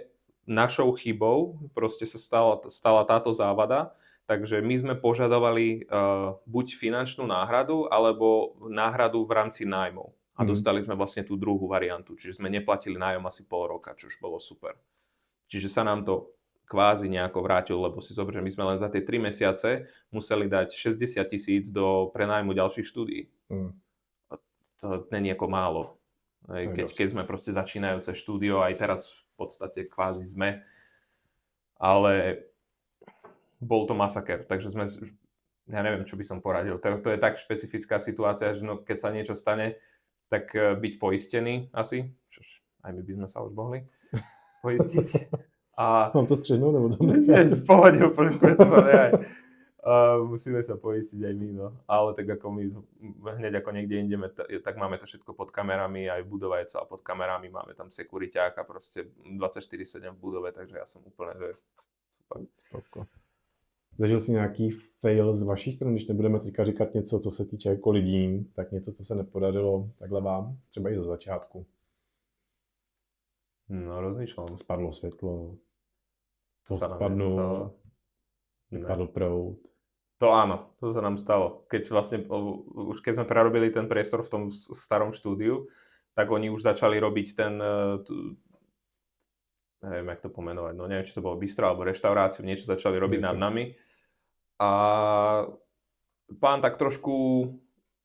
našou chybou, proste sa stala táto závada, takže my sme požadovali buď finančnú náhradu, alebo náhradu v rámci nájmov. A dostali sme vlastne tú druhú variantu, čiže sme neplatili nájom asi pol roka, čo už bolo super. Čiže sa nám to kvázi nejako vrátil, lebo si zober, že my sme len za tie 3 mesiace museli dať 60 000 do prenájmu ďalších štúdií. A to není ako málo. Keď sme proste začínajúce štúdio, aj teraz v podstate kvázi sme, ale bol to masaker, takže ja neviem, čo by som poradil. To je tak špecifická situácia, že no, keď sa niečo stane, tak byť poistený asi, aj my by sme sa už mohli poistiť. A mám to střednou, nebo to necháš? V pohode, úplne to nechaj. Musíme sa poistiť aj my, no. Ale tak ako my hneď ako niekde ideme, tak máme to všetko pod kamerami, aj budova je celá pod kamerami, máme tam sekuriťák a proste 24/7 v budove, takže ja som úplne, že super. Spoko. Zažil jsi nějaký fail z vaší strany, když nebudeme teďka říkat něco, co se týče jako lidí, tak něco, co se nepodařilo takhle vám, třeba i za začátku? No, rozmýšľam. Spadlo svetlo, to spadnul, vypadl proud. To áno, to sa nám stalo. Keď vlastne, už keď sme prerobili ten priestor v tom starom štúdiu, tak oni už začali robiť ten, neviem, jak to pomenovať, no neviem, či to bolo bistro alebo reštauráciu, niečo začali robiť nad nami. A pán tak trošku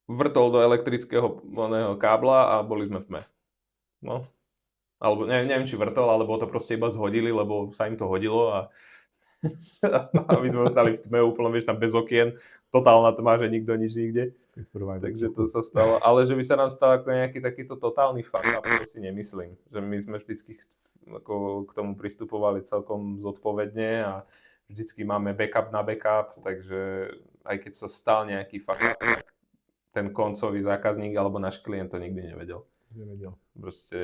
vrtol do elektrického kábla a boli sme v tme. No. Alebo neviem, či vrtol, alebo to proste iba zhodili, lebo sa im to hodilo a my sme ostali v tme úplne, vieš, tam bez okien, totálna tma, že nikto nič nikde. Takže to sa stalo. Ale že by sa nám stal ako nejaký takýto totálny fuck up, to si nemyslím. Že my sme vždycky ako k tomu pristupovali celkom zodpovedne a vždycky máme backup na backup, takže aj keď sa stal nejaký fuck up, tak ten koncový zákazník alebo náš klient to nikdy nevedel. Proste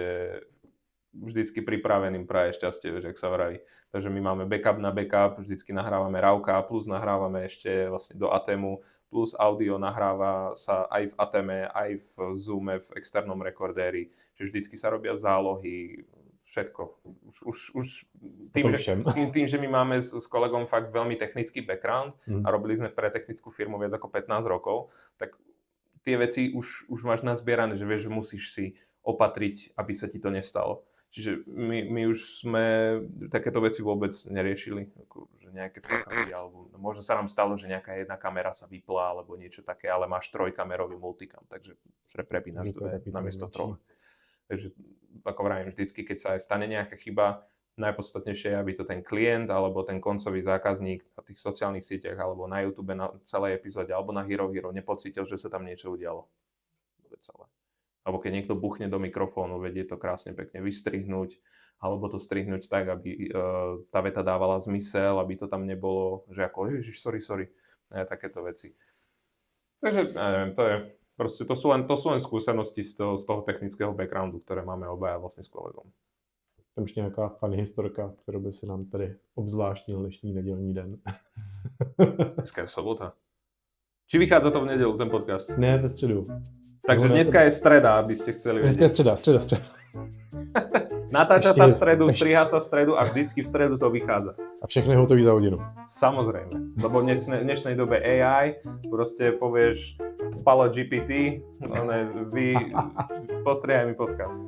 vždycky pripraveným praje šťastie, vieš, jak sa vraví. Takže my máme backup na backup, vždycky nahrávame RAWka, plus nahrávame ešte vlastne do Atemu, plus audio nahráva sa aj v Ateme, aj v Zoome, v externom rekordéri. Čiže vždycky sa robia zálohy, všetko. Už tým, že my máme s kolegom fakt veľmi technický background a robili sme pre technickú firmu viac ako 15 rokov, tak tie veci už máš nazbierané, že vieš, že musíš si opatriť, aby sa ti to nestalo. Čiže my už sme takéto veci vôbec neriešili, ako, že nejaké fakaty, alebo možno sa nám stalo, že nejaká jedna kamera sa vypla, alebo niečo také, ale máš trojkamerový multicam, takže prepínaš dve namiesto troch. Takže ako vravím, vždycky, keď sa aj stane nejaká chyba, najpodstatnejšie je, aby to ten klient alebo ten koncový zákazník na tých sociálnych sieťach alebo na YouTube na celej epizóde alebo na Hero Hero nepocítil, že sa tam niečo udialo. Alebo keď niekto buchne do mikrofónu, vedie to krásne pekne vystrihnúť, alebo to strihnúť tak, aby tá veta dávala zmysel, aby to tam nebolo, že ako, ježiš, sorry, takéto veci. Takže, neviem, Proste to sú len skúsenosti z toho technického backgroundu, ktoré máme obaja vlastne s kolegom. Tam ještě nějaká funny historka, kterou by si nám tady obzvláštnil dnešní nedělní den. Dneska je sobota. Či vychádza to v nedeľu, ten podcast? Ne, ve středu. Takže dneska je streda, aby ste chceli vedieť. Dneska je středa. Natáča sa v stredu, striha sa v stredu a vždycky v stredu to vychádza. A všechno je hotový za hodinu. Samozrejme, lebo v dnešnej dobe AI, proste povieš Palo GPT, postrihaj mi podcast.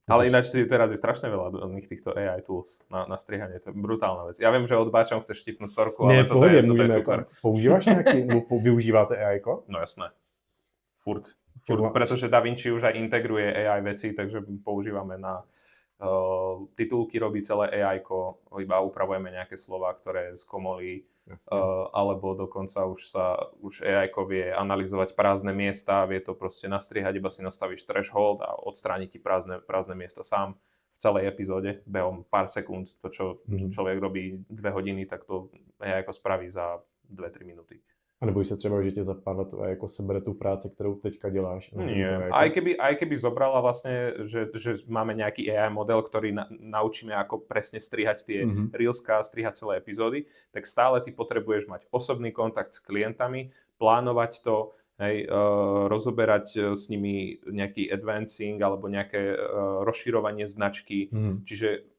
Ale ináč teraz je strašne veľa týchto AI tools na strihanie, to je brutálna vec. Ja viem, že odbáčam chceš vtipnú storku, ale toto je super. Používáš nejaký, využíváte AI-ko? No jasné, furt, pretože DaVinci už aj integruje AI veci, takže používame na titulky, robí celé AI-ko, iba upravujeme nejaké slová, ktoré skomolí, alebo dokonca už AI-ko vie analyzovať prázdne miesta, vie to proste nastrihať, iba si nastavíš threshold a odstráni ti prázdne miesta sám v celej epizóde behom pár sekúnd. To, čo človek robí 2 hodiny, tak to AI-ko spraví za 2-3 minúty. A nebojíš se třeba, že tě za pár let to jako sebere tu práci, kterou teďka děláš? Nie, aj keby zobrala vlastne, že máme nejaký AI model, ktorý naučíme, ako presne strihať tie reelska, strihať celé epizódy, tak stále ty potrebuješ mať osobný kontakt s klientami, plánovať to, rozoberať s nimi nejaký advancing alebo nejaké rozširovanie značky. Čiže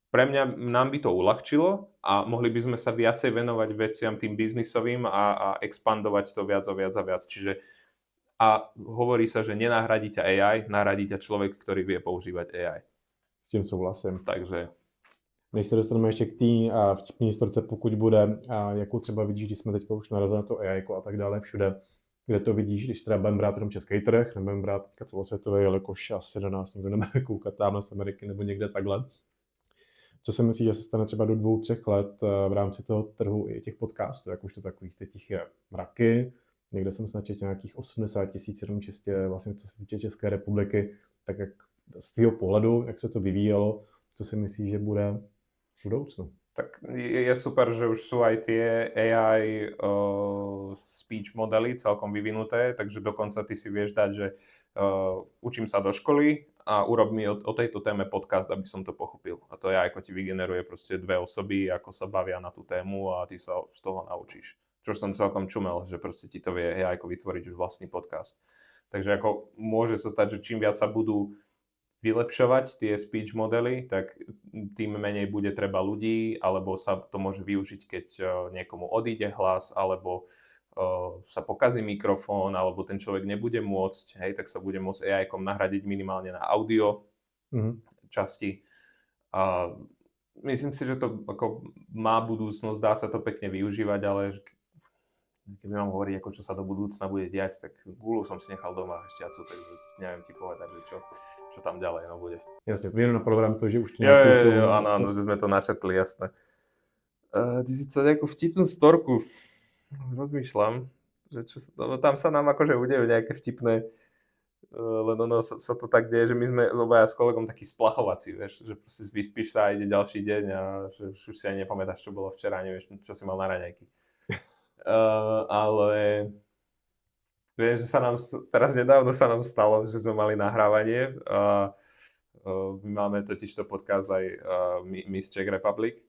pre mňa nám by to uľahčilo a mohli by sme sa viacej venovať veciam tým biznisovým a expandovať to viac a viac a viac. Čiže a hovorí sa, že nenahradí ťa AI, nahradí ťa človek, ktorý vie používať AI. S tím souhlasím. Takže než se dostaneme ještě k té vtipné historce, pokud bude, jakou třeba vidíš, když jsme teďka už narazili na to AI a tak dále všude, kde to vidíš, když třeba budeme brát jenom český trh, nebudeme brát teďka celosvětový, jelikož asi na nás někdo nebude koukat tamhle z Ameriky nebo někde takhle. Co si myslíš, že se stane třeba do 2-3 let v rámci toho trhu i těch podcastů, jak už to takových teď je mraky. Někde jsem snad četl nějakých 80 000 jenom čistě vlastně co se týče České republiky, tak jak z tvého pohledu, jak se to vyvíjelo, co si myslíš, že bude v budoucnu? Tak je super, že už sú aj tie AI speech modely celkom vyvinuté, takže dokonca ty si vieš dať, že učím sa do školy a urob mi o tejto téme podcast, aby som to pochopil. A to AI ti vygeneruje proste 2 osoby, ako sa bavia na tú tému a ty sa z toho naučíš. Čo som celkom čumel, že proste ti to vie AI vytvoriť už vlastný podcast. Takže ako môže sa stať, že čím viac sa budú vylepšovať tie speech modely, tak tým menej bude treba ľudí, alebo sa to môže využiť, keď niekomu odíde hlas, alebo sa pokazí mikrofón, alebo ten človek nebude môcť, tak sa bude môcť AI-kom nahradiť minimálne na audio časti. A myslím si, že to ako má budúcnosť, dá sa to pekne využívať, ale keď mám hovoriť, ako čo sa do budúcna bude diať, tak gulu som si nechal doma šťacu, takže neviem ti povedať, že čo tam ďalej bude. Jasne, jenom na program, že už áno, že sme to načrtli, jasné. Ty si chcel nejakú vtipnú storku. Rozmýšľam, že tam sa nám akože udejú nejaké vtipné, len ono sa to tak deje, že my sme obaja s kolegom takí splachovací, vieš, že proste vyspíš sa a ide ďalší deň a že už si ani nepamätáš, čo bolo včera, nevieš, čo si mal na raňajky. Ale vieš, že sa nám, teraz nedávno sa nám stalo, že sme mali nahrávanie a my máme totižto podcast aj Miss Czech Republic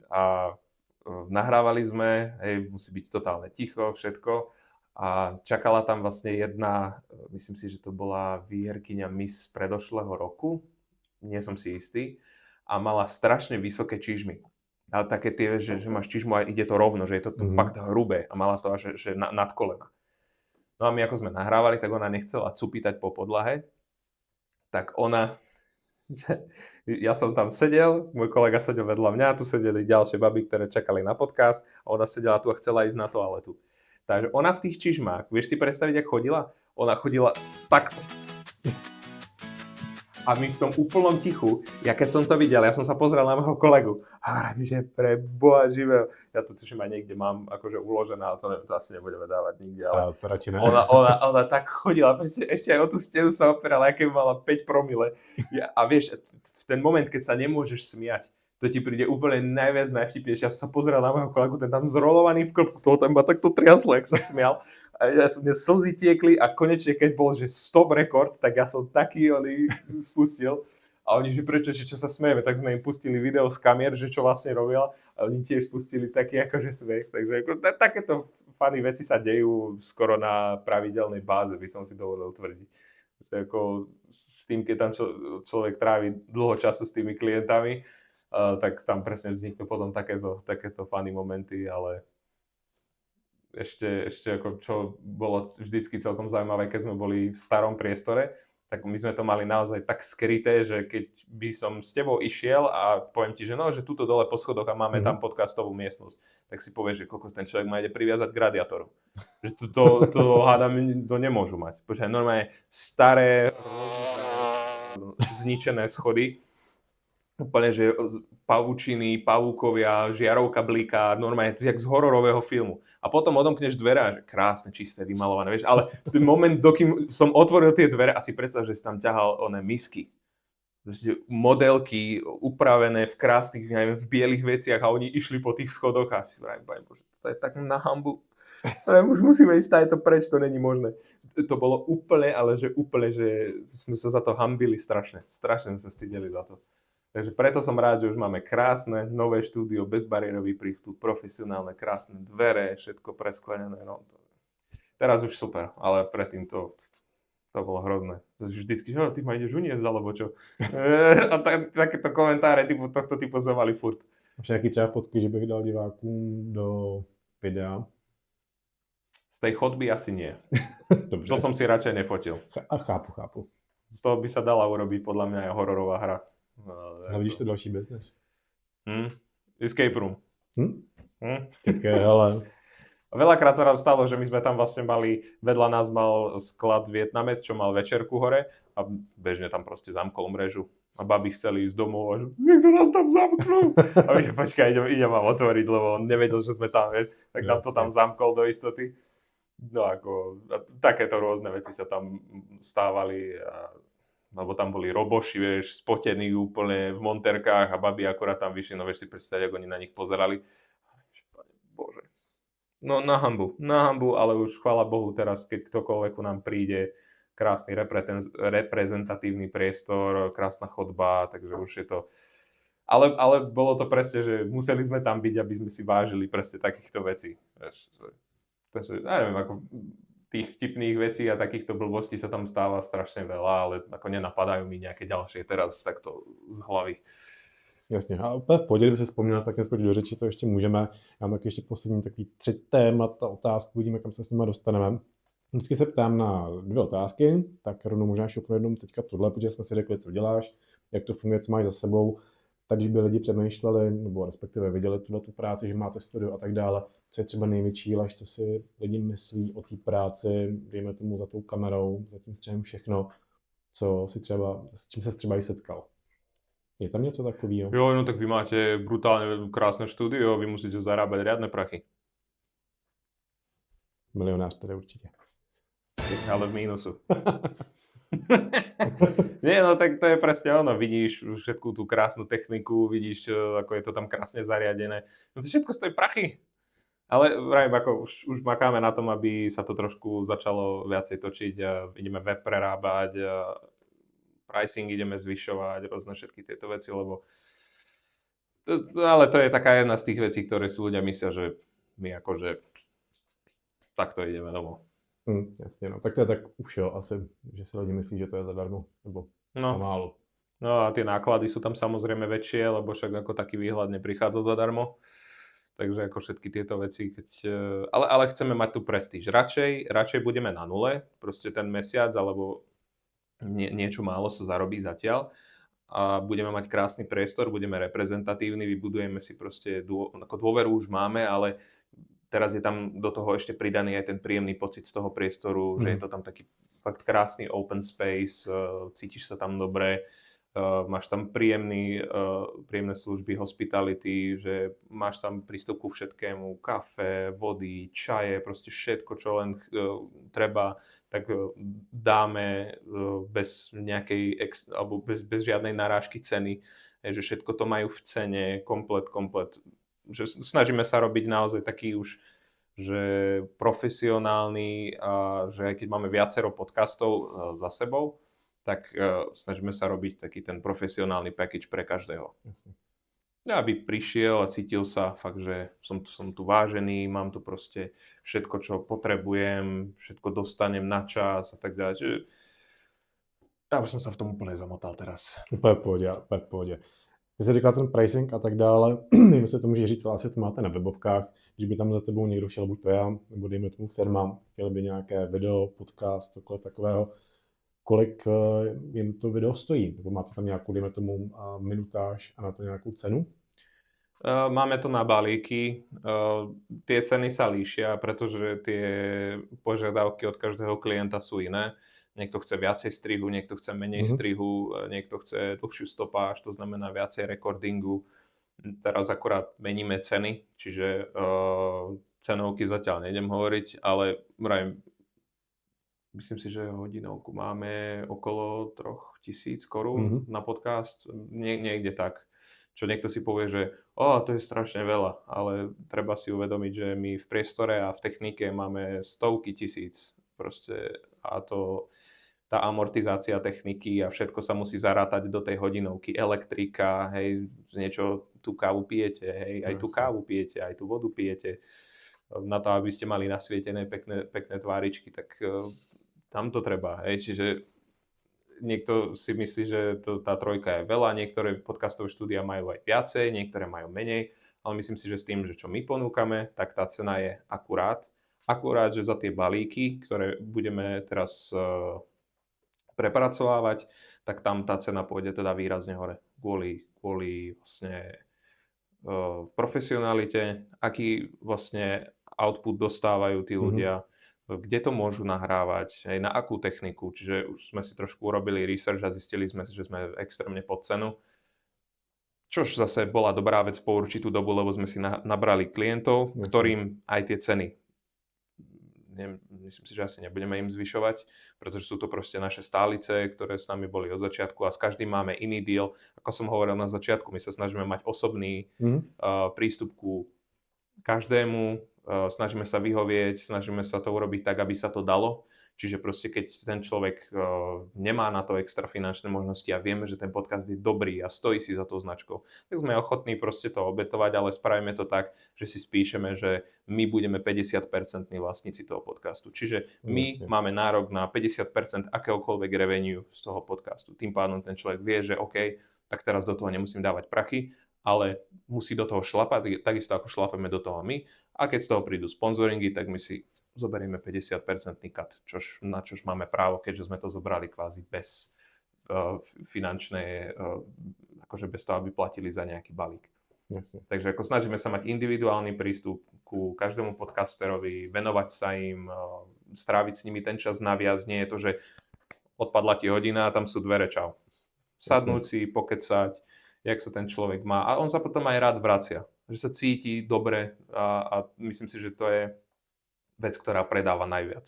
a nahrávali sme, musí byť totálne ticho, všetko a čakala tam vlastne jedna, myslím si, že to bola výherkyňa Miss predošlého roku, nie som si istý, a mala strašne vysoké čižmy. Ale také tie, že máš čižmu a ide to rovno, že je to fakt hrubé a mala to až že nad kolena. No a my ako sme nahrávali, tak ona nechcela cupítať po podlahe, tak ona... Ja som tam sedel, môj kolega sedel vedľa mňa, tu sedeli ďalšie baby, ktoré čakali na podcast a ona sedela tu a chcela ísť na toaletu. Takže ona v tých čižmách, vieš si predstaviť, ako chodila? Ona chodila takto. A my v tom úplnom tichu, ja keď som to videl, ja som sa pozrel na môjho kolegu a hovorím, že pre Boha živého, ja to tuším aj niekde mám akože uložené, ale to asi nebudeme dávať nikde, ale to radšej ne. Ona tak chodila, ešte aj o tú stenu sa opierala, aké mala 5 promile. A vieš, v ten moment, keď sa nemôžeš smiať, to ti príde úplne najvtipnejšie. Ja som sa pozeral na môjho kolegu, ten tam zrolovaný v klbku, toho tam iba takto triaslo, jak sa smial. A mne slzy tiekli a konečne, keď bol, že stop rekord, tak ja som taký spustil. A oni, že prečo, že čo sa smejeme, tak sme im pustili video z kamier, že čo vlastne robila. A oni tiež pustili taký akože smiech. Takže takéto funny veci sa dejú skoro na pravidelnej báze, by som si dovolil tvrdiť. Ako s tým, keď tam človek trávi dlho času s tými klientami, tak tam presne vzniknú potom takéto funny momenty, ale ešte ako čo bolo vždycky celkom zaujímavé, keď sme boli v starom priestore, tak my sme to mali naozaj tak skryté, že keď by som s tebou išiel a poviem ti, že no, že tuto dole po schodoch a máme tam podcastovú miestnosť, tak si povieš, že kokos ten človek ma ide priviazať k radiátoru. Že to hádam, to nemôžu mať. Počkaj, normálne staré zničené schody, úplne, že pavučiny, pavúkovia, žiarovka bliká, normálne jak z hororového filmu. A potom odomkneš dvere a krásne, čisté, vymalované, vieš. Ale ten moment, dokým som otvoril tie dvere, asi predstav, že si tam ťahal oné misky. Modelky upravené v krásnych, neviem, v bielých veciach a oni išli po tých schodoch a si vraj, bože, to je tak na hanbu. Už musíme ísť to preč, to není možné. To bolo úplne, ale že úplne, že sme sa za to hanbili strašne. Strašne sme sa stydeli za to. Takže preto som rád, že už máme krásne, nové štúdio, bezbariérový prístup, profesionálne, krásne dvere, všetko presklenené. No, teraz už super, ale predtým to bolo hrozné. Vždycky, že ty ma ideš uniesť, alebo čo. A takéto komentáre tohto typu sme mali furt. Máš nějaký třeba fotky, že bych dal divákům do videa? Z tej chodby asi nie. Dobře. To som si radšej nefotil. A chápu. Z toho by sa dala urobiť podľa mňa aj hororová hra. Ale vidíš to další business? Escape room. Tak hele. Veľakrát sa nám stalo, že my sme tam vlastne mali, vedľa nás mal sklad Vietnamec, čo mal večerku hore a bežne tam proste zamkol mrežu. A babi chceli ísť domov a že niekto nás tam zamknul. A my, počkaj, idem vám otvoriť, lebo on nevedel, že sme tam, vieš. Tak nám to tam zamkol do istoty. No ako, takéto rôzne veci sa tam stávali, lebo tam boli roboši, vieš, spotení úplne v monterkách a babi akorát tam vyšli, no vieš si predstaviť, ako oni na nich pozerali. Bože. No na hanbu, ale už chvála Bohu teraz, keď ktokoľvek ku nám príde, krásny reprezentatívny priestor, krásna chodba, takže už je to... Ale bolo to presne, že museli sme tam byť, aby sme si vážili presne takýchto vecí. Takže, ja neviem, ako tých vtipných vecí a takýchto blbostí sa tam stáva strašne veľa, ale ako nenapadajú mi nejaké ďalšie teraz takto z hlavy. Jasně, a úplně v pohodě, kdyby se vzpomněl, tak neskočit do řeči, to ještě můžeme. Já mám taky ještě poslední takový 3 témata, otázku, uvidíme, kam se s nimi dostaneme. Vždycky se ptám na 2 otázky, tak rovnou možná šupnu jednou teďka tohle, protože jsme si řekli, co děláš, jak to funguje, co máš za sebou, takže by lidi přemýšleli, nebo respektive viděli tu práci, že máte studio a tak dále, co je třeba největší lež, co si lidi myslí o té práci, dejme tomu za tou kamerou, za tím střehem všechno, co si třeba, s čím se třeba i setkal. Je tam něco takového? Jo, no tak vy máte brutálne krásne štúdio, vy musíte zarábať riadne prachy. Milionář teda určitě. Ale v mínusu. Nie, no tak to je presne ono. Vidíš všetku tú krásnu techniku, vidíš, ako je to tam krásne zariadené. No to všetko stojí prachy. Ale vrajím, ako už makáme na tom, aby sa to trošku začalo viacej točiť a ideme web prerábať, pricing ideme zvyšovať, rôzne všetky tieto veci, lebo ale to je taká jedna z tých vecí, ktoré si ľudia myslia, že my akože takto ideme domov. Jasně, no. Tak to je tak už jo, asi, že si lidi myslí, že to je zadarmo, nebo za málo. No a tie náklady sú tam samozrejme väčšie, lebo však ako taký výhľad neprichádza zadarmo. Takže ako všetky tieto veci, ale chceme mať tu prestíž. Radšej budeme na nule, proste ten mesiac, alebo niečo málo sa zarobí zatiaľ a budeme mať krásny priestor, budeme reprezentatívni, vybudujeme si proste ako dôveru už máme, ale teraz je tam do toho ešte pridaný aj ten príjemný pocit z toho priestoru, že je to tam taký fakt krásny open space, cítiš sa tam dobre, máš tam príjemné služby, hospitality, že máš tam prístup ku všetkému, kafe, vody, čaje, proste všetko, čo len treba, tak dáme bez nejakej alebo bez žiadnej narážky ceny. že všetko to majú v cene, komplet, že snažíme sa robiť naozaj taký už, že profesionálny a že aj keď máme viacero podcastov za sebou, tak snažíme sa robiť taký ten profesionálny package pre každého. Jasne. Aby prišiel a cítil sa fakt, že som tu vážený, mám tu proste všetko, čo potrebujem, všetko dostanem na čas a tak ďalej. Čiže já už jsem se v tom úplně zamotal teraz. Úplně v pohodě. Ty jsi říkal ten pricing a tak dále, nevím, jestli to může říct, ale asi to máte na webovkách, když by tam za tebou někdo šel, buď to já, nebo dejme tomu firma, chtěl by nějaké video, podcast, cokoliv takového, kolik jim to video stojí? Nebo máte tam nějakou, dejme tomu, minutáž a na to nějakou cenu? Máme to na balíky. Tie ceny sa líšia, pretože tie požiadavky od každého klienta sú iné. Niekto chce viacej strihu, niekto chce menej strihu, niekto chce dlhšiu stopáž, to znamená viacej recordingu. Teraz akurát meníme ceny, čiže cenovky zatiaľ nejdem hovoriť, ale myslím si, že hodinovku máme okolo 3000 korún na podcast, niekde tak. Čo niekto si povie, že to je strašne veľa, ale treba si uvedomiť, že my v priestore a v technike máme stovky tisíc proste a to tá amortizácia techniky a všetko sa musí zarátať do tej hodinovky. Elektrika, hej, niečo, tú kávu pijete, hej, aj tú kávu pijete, aj tú vodu pijete. Na to, aby ste mali nasvietené pekné tváričky, tak tam to treba, hej, čiže niekto si myslí, že tá trojka je veľa, niektoré podcastové štúdia majú aj viacej, niektoré majú menej, ale myslím si, že s tým, že čo my ponúkame, tak tá cena je akurát. Akurát, že za tie balíky, ktoré budeme teraz prepracovávať, tak tam tá cena pôjde teda výrazne hore. Kvôli vlastne profesionalite, aký vlastne output dostávajú tí ľudia, kde to môžu nahrávať, aj na akú techniku. Čiže už sme si trošku urobili research a zistili sme, že sme extrémne pod cenu. Čož zase bola dobrá vec po určitú dobu, lebo sme si nabrali klientov, ktorým aj tie ceny, myslím si, že asi nebudeme im zvyšovať, pretože sú to proste naše stálice, ktoré s nami boli od začiatku a s každým máme iný deal. Ako som hovoril na začiatku, my sa snažíme mať osobný prístup ku každému, snažíme sa vyhovieť, snažíme sa to urobiť tak, aby sa to dalo. Čiže proste keď ten človek nemá na to extra finančné možnosti a vieme, že ten podcast je dobrý a stojí si za tou značkou, tak sme ochotní proste to obetovať, ale spravíme to tak, že si spíšeme, že my budeme 50% vlastníci toho podcastu. Čiže my máme nárok na 50% akéhokoľvek revenue z toho podcastu. Tým pádom ten človek vie, že OK, tak teraz do toho nemusím dávať prachy, ale musí do toho šlapať, takisto ako šlapeme do toho my. A keď z toho prídu sponzoringy, tak my si zoberieme 50% cut, na čož máme právo, keďže sme to zobrali kvázi bez finančnej, akože bez toho, aby platili za nejaký balík. Jasne. Takže ako snažíme sa mať individuálny prístup ku každému podcasterovi, venovať sa im, stráviť s nimi ten čas naviac. Nie je to, že odpadla ti hodina a tam sú dvere, čau. Sadnúť si, pokecať, jak sa ten človek má. A on sa potom aj rád vracia. Že sa cíti dobre a myslím si, že to je vec, ktorá predáva najviac.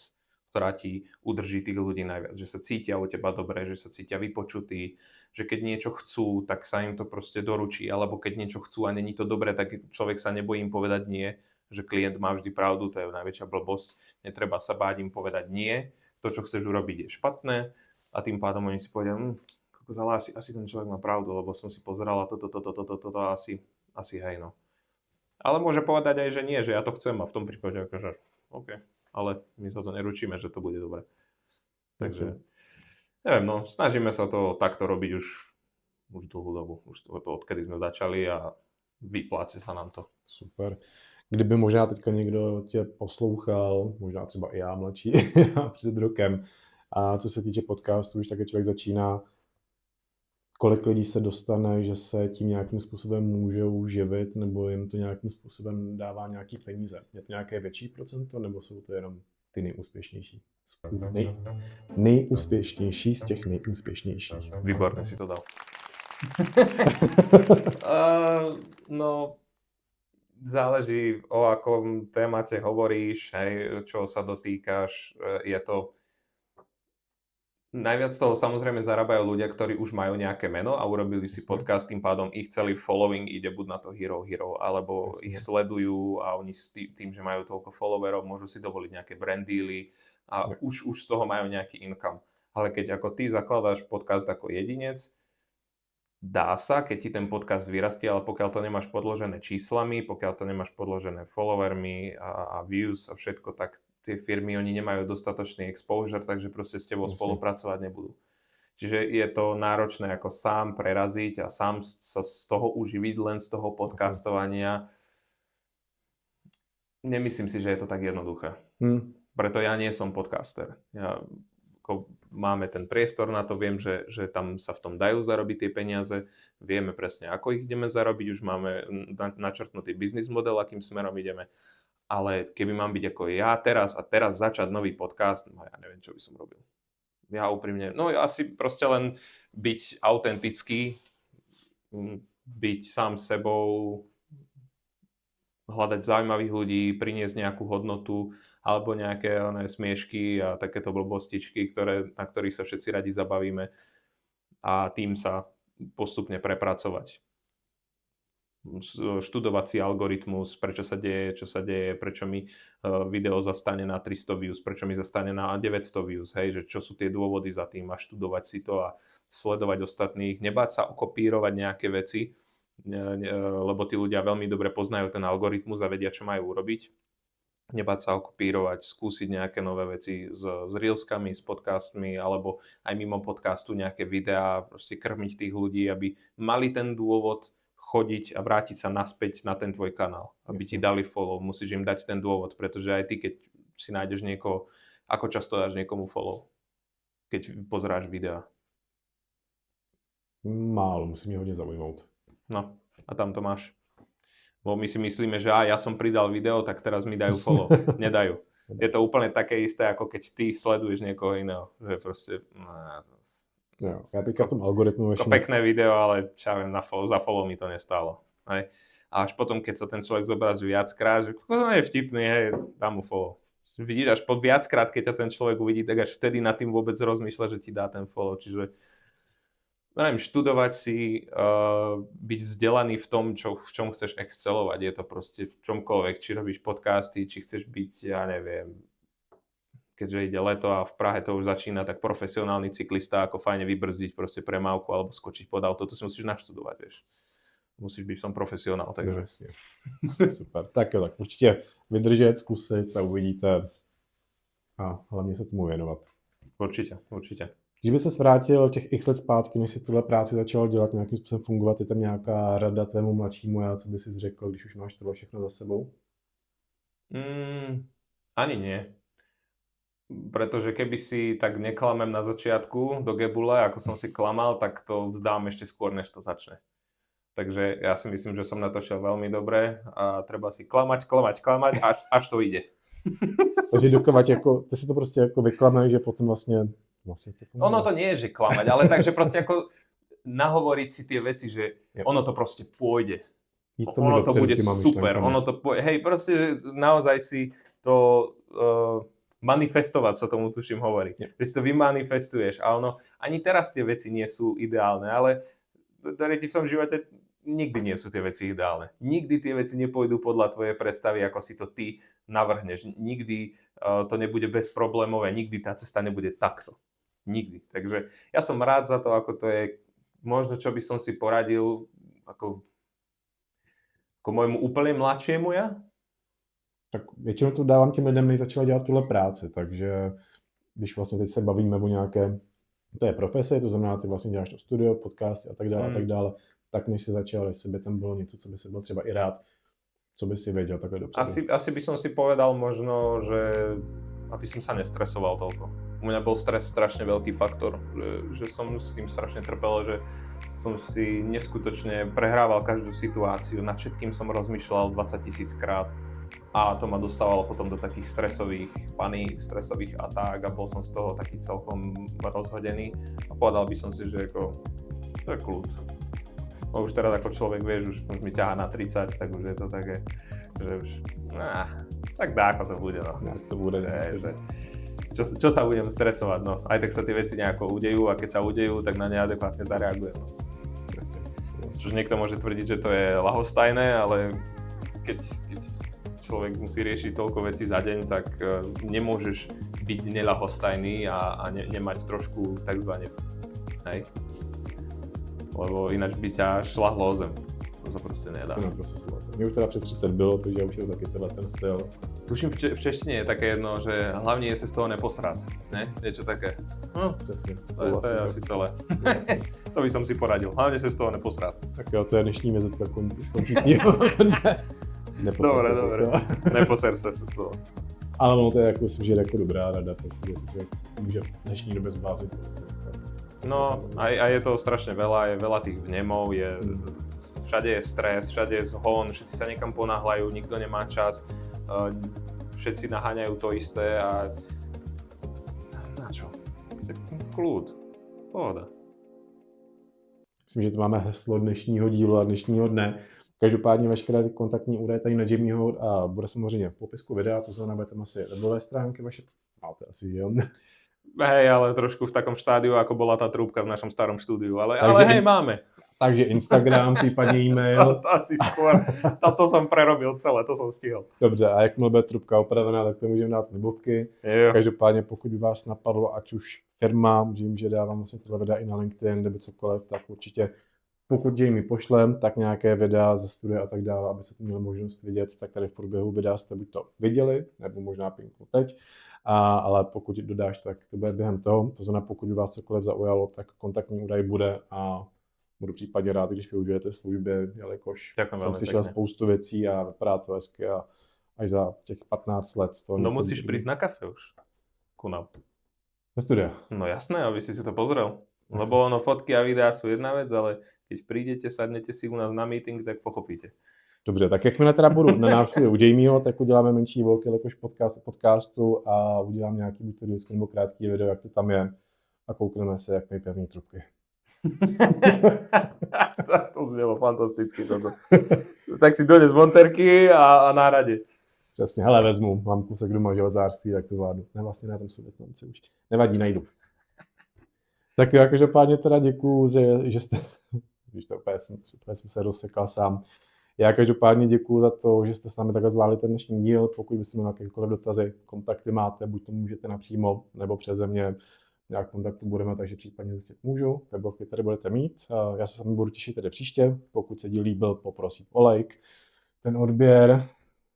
Ktorá ti udrží tých ľudí najviac. Že sa cítia u teba dobre, že sa cítia vypočutí, že keď niečo chcú, tak sa im to proste doručí. Alebo keď niečo chcú a není to dobre, tak človek sa nebojí im povedať nie. Že klient má vždy pravdu, to je najväčšia blbosť. Netreba sa báť im povedať nie. To, čo chceš urobiť, je špatné. A tým pádom oni si povedia, ale asi ten človek má pravdu, lebo som si pozerala toto, asi hej, no. Ale môže povedať aj, že nie, že ja to chcem a v tom prípade akože OK, ale my sa to neručíme, že to bude dobre. Takže, neviem, no, snažíme sa to takto robiť už dlhú dobu. Už to odkedy sme začali a vypláci sa nám to. Super. Kdyby možná teďka někdo tě poslouchal, možná třeba i já mladší, před rokem, a co se týče podcastů, už také člověk začíná, kolik lidí se dostane, že se tím nějakým způsobem můžou živit, nebo jim to nějakým způsobem dává nějaký peníze? Je to nějaké větší procento, nebo jsou to jenom ty nejúspěšnější? Nejúspěšnější z těch nejúspěšnějších. Výborně si to dal. No, záleží, o akom témate hovoríš, hej, čo sa dotýkaš, je to Najviac z toho samozrejme zarábajú ľudia, ktorí už majú nejaké meno a urobili si podcast, tým pádom ich celý following ide buď na to Hero, alebo ich sledujú a oni tým, že majú toľko followerov, môžu si dovoliť nejaké brand dealy a už z toho majú nejaký income. Ale keď ako ty zakladáš podcast ako jedinec, dá sa, keď ti ten podcast vyrastie, ale pokiaľ to nemáš podložené číslami, pokiaľ to nemáš podložené followermi a views a všetko, tak tie firmy, oni nemajú dostatočný exposure, takže proste s tebou spolupracovať nebudú. Čiže je to náročné ako sám preraziť a sám sa z toho uživiť len z toho podcastovania. Nemyslím si, že je to tak jednoduché. Preto ja nie som podcaster. Máme ten priestor na to, viem, že tam sa v tom dajú zarobiť tie peniaze, vieme presne, ako ich ideme zarobiť, už máme načrtnutý biznis model, akým smerom ideme. Ale keby mám byť ako ja teraz začať nový podcast, no ja neviem, čo by som robil. Ja úprimne, ja asi proste len byť autentický, byť sám sebou, hľadať zaujímavých ľudí, priniesť nejakú hodnotu, alebo nejaké smiešky a takéto blbostičky, na ktorých sa všetci radi zabavíme a tým sa postupne prepracovať. Študovať si algoritmus, prečo sa deje, čo sa deje, prečo mi video zastane na 300 views, prečo mi zastane na 900 views, hej, že čo sú tie dôvody za tým a študovať si to a sledovať ostatných, nebáť sa okopírovať nejaké veci, lebo tí ľudia veľmi dobre poznajú ten algoritmus a vedia, čo majú urobiť. Nebáť sa okopírovať, skúsiť nejaké nové veci s reelskami, s podcastmi alebo aj mimo podcastu nejaké videá, proste krmiť tých ľudí, aby mali ten dôvod chodiť a vrátiť sa naspäť na ten tvoj kanál, aby ti dali follow, musíš im dať ten dôvod, pretože aj ty, keď si nájdeš niekoho, ako často dáš niekomu follow, keď pozeráš videá? Málo, musí mi hodne zaujmout. No, a tam to máš. Bo my si myslíme, že ja som pridal video, tak teraz mi dajú follow. Nedajú. Je to úplne také isté, ako keď ty sleduješ niekoho iného. Že proste... Ja teďka v tom algoritmu ešte... Pekné video, ale čo ja viem, za follow mi to nestálo. Hej. A až potom, keď sa ten človek zobrazí viackrát, že to je vtipný, hej, dám mu follow. Vidíš, až po viackrát, keď ťa ten človek uvidí, tak až vtedy nad tým vôbec rozmýšľa, že ti dá ten follow. Čiže neviem, študovať si, byť vzdelaný v tom, v čom chceš excelovať. Je to proste v čomkoľvek, či robíš podcasty, či chceš byť, ja neviem, keďže ide leto a v Prahe to už začína, tak profesionálny cyklista, ako fajne vybrzdiť proste premávku alebo skočiť pod auto, to si musíš naštudovať, vieš. Musíš byť v tom profesionál, takže... Jasně. Super, tak jo, tak určitě vydržet, zkusit a uvidíte a hlavně se tomu věnovat. Určitě. Když by se vrátil těch x let zpátky, než si tuhle práci začal dělat, nějakým způsobem fungovat, je tam nějaká rada tvému mladšímu já, co by si řekl, když už máš tohle všechno za sebou? Ani nie. Pretože keby si tak neklamem na začiatku do gebule, ako som si klamal, tak to vzdám ešte skôr, než to začne. Takže ja si myslím, že som na to šiel veľmi dobre a treba si klamať, až to ide. Takže dokovať, ty si to prostě jako vyklameš, že potom vlastně to funguje. Ono to nie je, že klamať, ale takže proste ako nahovoriť si tie veci, že ono to proste pôjde. Ono to bude super, ono to pôjde. Hej, proste naozaj si to... manifestovať sa tomu, tuším, hovorí. Že si to vymanifestuješ a ono, ani teraz tie veci nie sú ideálne, ale v tom živote nikdy nie sú tie veci ideálne. Nikdy tie veci nepôjdu podľa tvojej predstavy, ako si to ty navrhneš. Nikdy to nebude bezproblémové, nikdy tá cesta nebude takto. Nikdy. Takže ja som rád za to, ako to je. Možno, čo by som si poradil ako môjmu úplne mladšiemu ja, tak většinou to dávám těm lidem, než začala dělat tuhle práci, takže když vlastně teď se bavíme o nějaké, to je profese, to znamená, ty vlastně děláš to studio, podcasty a tak dále, tak než se začal, jestli by tam bylo něco, co by si byl třeba i rád, co by si věděl takhle dopředu. Asi by som si povedal možno, že aby som sa nestresoval toľko. U mňa bol stres strašne veľký faktor, že som s tým strašne trpel, že som si neskutočne prehrával každú situáciu, nad všetkým som rozmýšľal 20 000 krát. A to ma dostávalo potom do takých stresových paník, stresových aták a bol som z toho taký celkom rozhodený a povedal by som si, že ako, to je kľud. No už teraz ako človek, vieš, už mi ťahá na 30, tak už je to také, že už, tak dá, ako to bude, no. To bude, že čo sa budem stresovať, no. Aj tak sa tie veci nejako udejú a keď sa udejú, tak na ne adekvátne zareagujem. No. Čož niekto môže tvrdiť, že to je ľahostajné, ale keď človek musí riešiť toľko vecí za deň, tak nemôžeš byť neľahostajný a nemať trošku takzvané hej? Lebo ináč by ťa šľahlo o zem. To sa proste nedá. Mně už teda před 30 bylo, takže už je taky ten styl. Tuším, v češtině je také jedno, že hlavně je se z toho neposrát, ne? Niečo také. No, přesně. To je asi celé. To by som si poradil. Hlavně se z toho neposrát. Tak jo, to je dnešní vizitka končícího. Dobre. Neposer se z toho. Ale ono to je jako, myslím, že je jako dobrá rada, protože si člověk může v dnešní době zblázit. No, a je toho strašne veľa, je veľa tých vnemov, všade je stres, všade je zhon, všetci sa niekam ponáhľajú, nikto nemá čas, všetci naháňajú to isté a na čo? Kľud, pohoda. Myslím, že to máme heslo dnešního dílu a dnešního dne. Každopádně veškeré kontaktní údaje tady na Jamieho a bude samozřejmě v popisku videa, to znamená, budete asi webové stránky vaše, máte asi, že jo? Hej, ale trošku v takom štádiu, ako bola tá trúbka v našom starom štúdiu, ale hej, máme. Takže Instagram, případně e-mail. To asi skôr, to som prerobil celé, to som stihol. Dobře, a jakmile bude trubka opravená, tak to můžeme dát webovky. Každopádně, pokud by vás napadlo, ať už firma, vím, že dávám vlastně tyhle videa i na LinkedIn, nebo cokoliv, tak určitě pokud Jamie pošlem, tak nějaké videa ze studia a tak dále, aby se to měli možnost vidět, tak tady v průběhu videa jste buď to viděli, nebo možná pinku teď. Ale pokud dodáš, tak to bude během toho. To znamená, pokud by vás cokoliv zaujalo, tak kontaktní údaj bude a budu případně rád, když využijete služby, jelikož jsem slyšel spoustu věcí a vypadá to hezky a až za těch 15 let to... No musíš prísť na kafe už. Ku nám. Do studia. No jasné, aby si to pozrel. Lebo ono fotky a videá sú jedna vec, ale keď prídete, sadnete si u nás na meeting, tak pochopíte. Dobře, tak jakmile teda budu na návštěvě u Jamieho, tak uděláme menší velký jakož podcastu a udělám nějaký buď to disk nebo krátký video, jak to tam je a koukneme se, jak mají pevný trubky. To znělo fantasticky toto. Tak si dones monterky a na radě. Přesně, hele, vezmu, mám kusek doma železářství, tak to zvládnu. Ne, vlastně na tom jsou Větnamci už. Nevadí, najdu. Tak jo, každopádně teda děkuju, že jste, když to úplně jsem se rozsekal sám. Já každopádně děkuju za to, že jste s námi takhle zvládli ten dnešní díl. Pokud byste měli jakékoliv dotazy, kontakty máte, buď to můžete napřímo, nebo přeze mě. Nějak kontaktu budeme, takže případně zjistit můžu. Webovky tady budete mít. Já se s vámi budu těšit tady příště. Pokud se díl líbil, poprosím o like, ten odběr,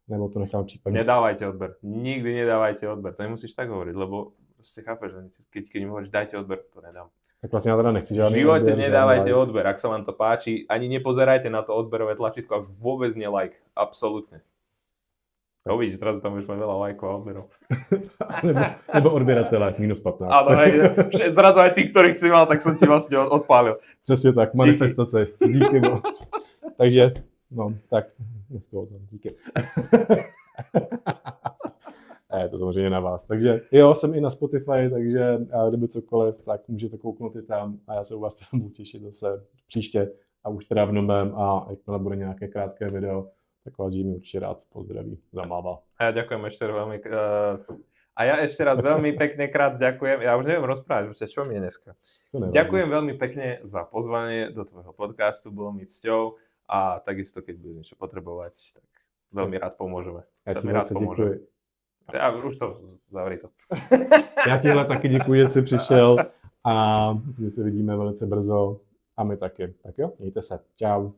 nebo to nechám případně. Nedávajte odber. Nikdy nedávajte odber. To nemusíš tak hovoriť, lebo proste chápeš, keď mi hovoríš dajte odber, to nedám. Tak vlastne ja teda nechci žiadny odber. V živote nedávajte odber. Ak sa vám to páči, ani nepozerajte na to odberové tlačítko a vôbec nie like. Absolútne. Uvidíš, zrazu tam budeš mať veľa lajkov a odberov. nebo odběratele, -15. Áno, zrazu aj tých, ktorých si mal, tak som ti vlastne odpálil. Přesně tak, manifestace. Díky moc. Takže, no, tak, díky. Je to samozřejmě na vás. Takže jo, jsem i na Spotify, takže kdyby cokoliv, tak můžete kouknout i tam a já se u vás teda budu těšit zase příště a už teda v novém a jakmile bude nějaké krátké video, tak vás Jimmy určite rád pozdraví, zamával. A ja ďakujem ešte veľmi... A ja ešte raz veľmi pekne krát ďakujem. Ja už neviem rozprávať, čo mi je dneska. Ďakujem veľmi pekne za pozvanie do tvojho podcastu, bolo mi cťou a takisto, keď budeš niečo potrebovať, tak veľmi rád pomôžeme. Ja ti rád děkuji. Ja už to zavri to. Já tihle taky děkuji, že jsi přišel a myslím, že se vidíme velice brzo a my taky. Tak jo, mějte se. Čau.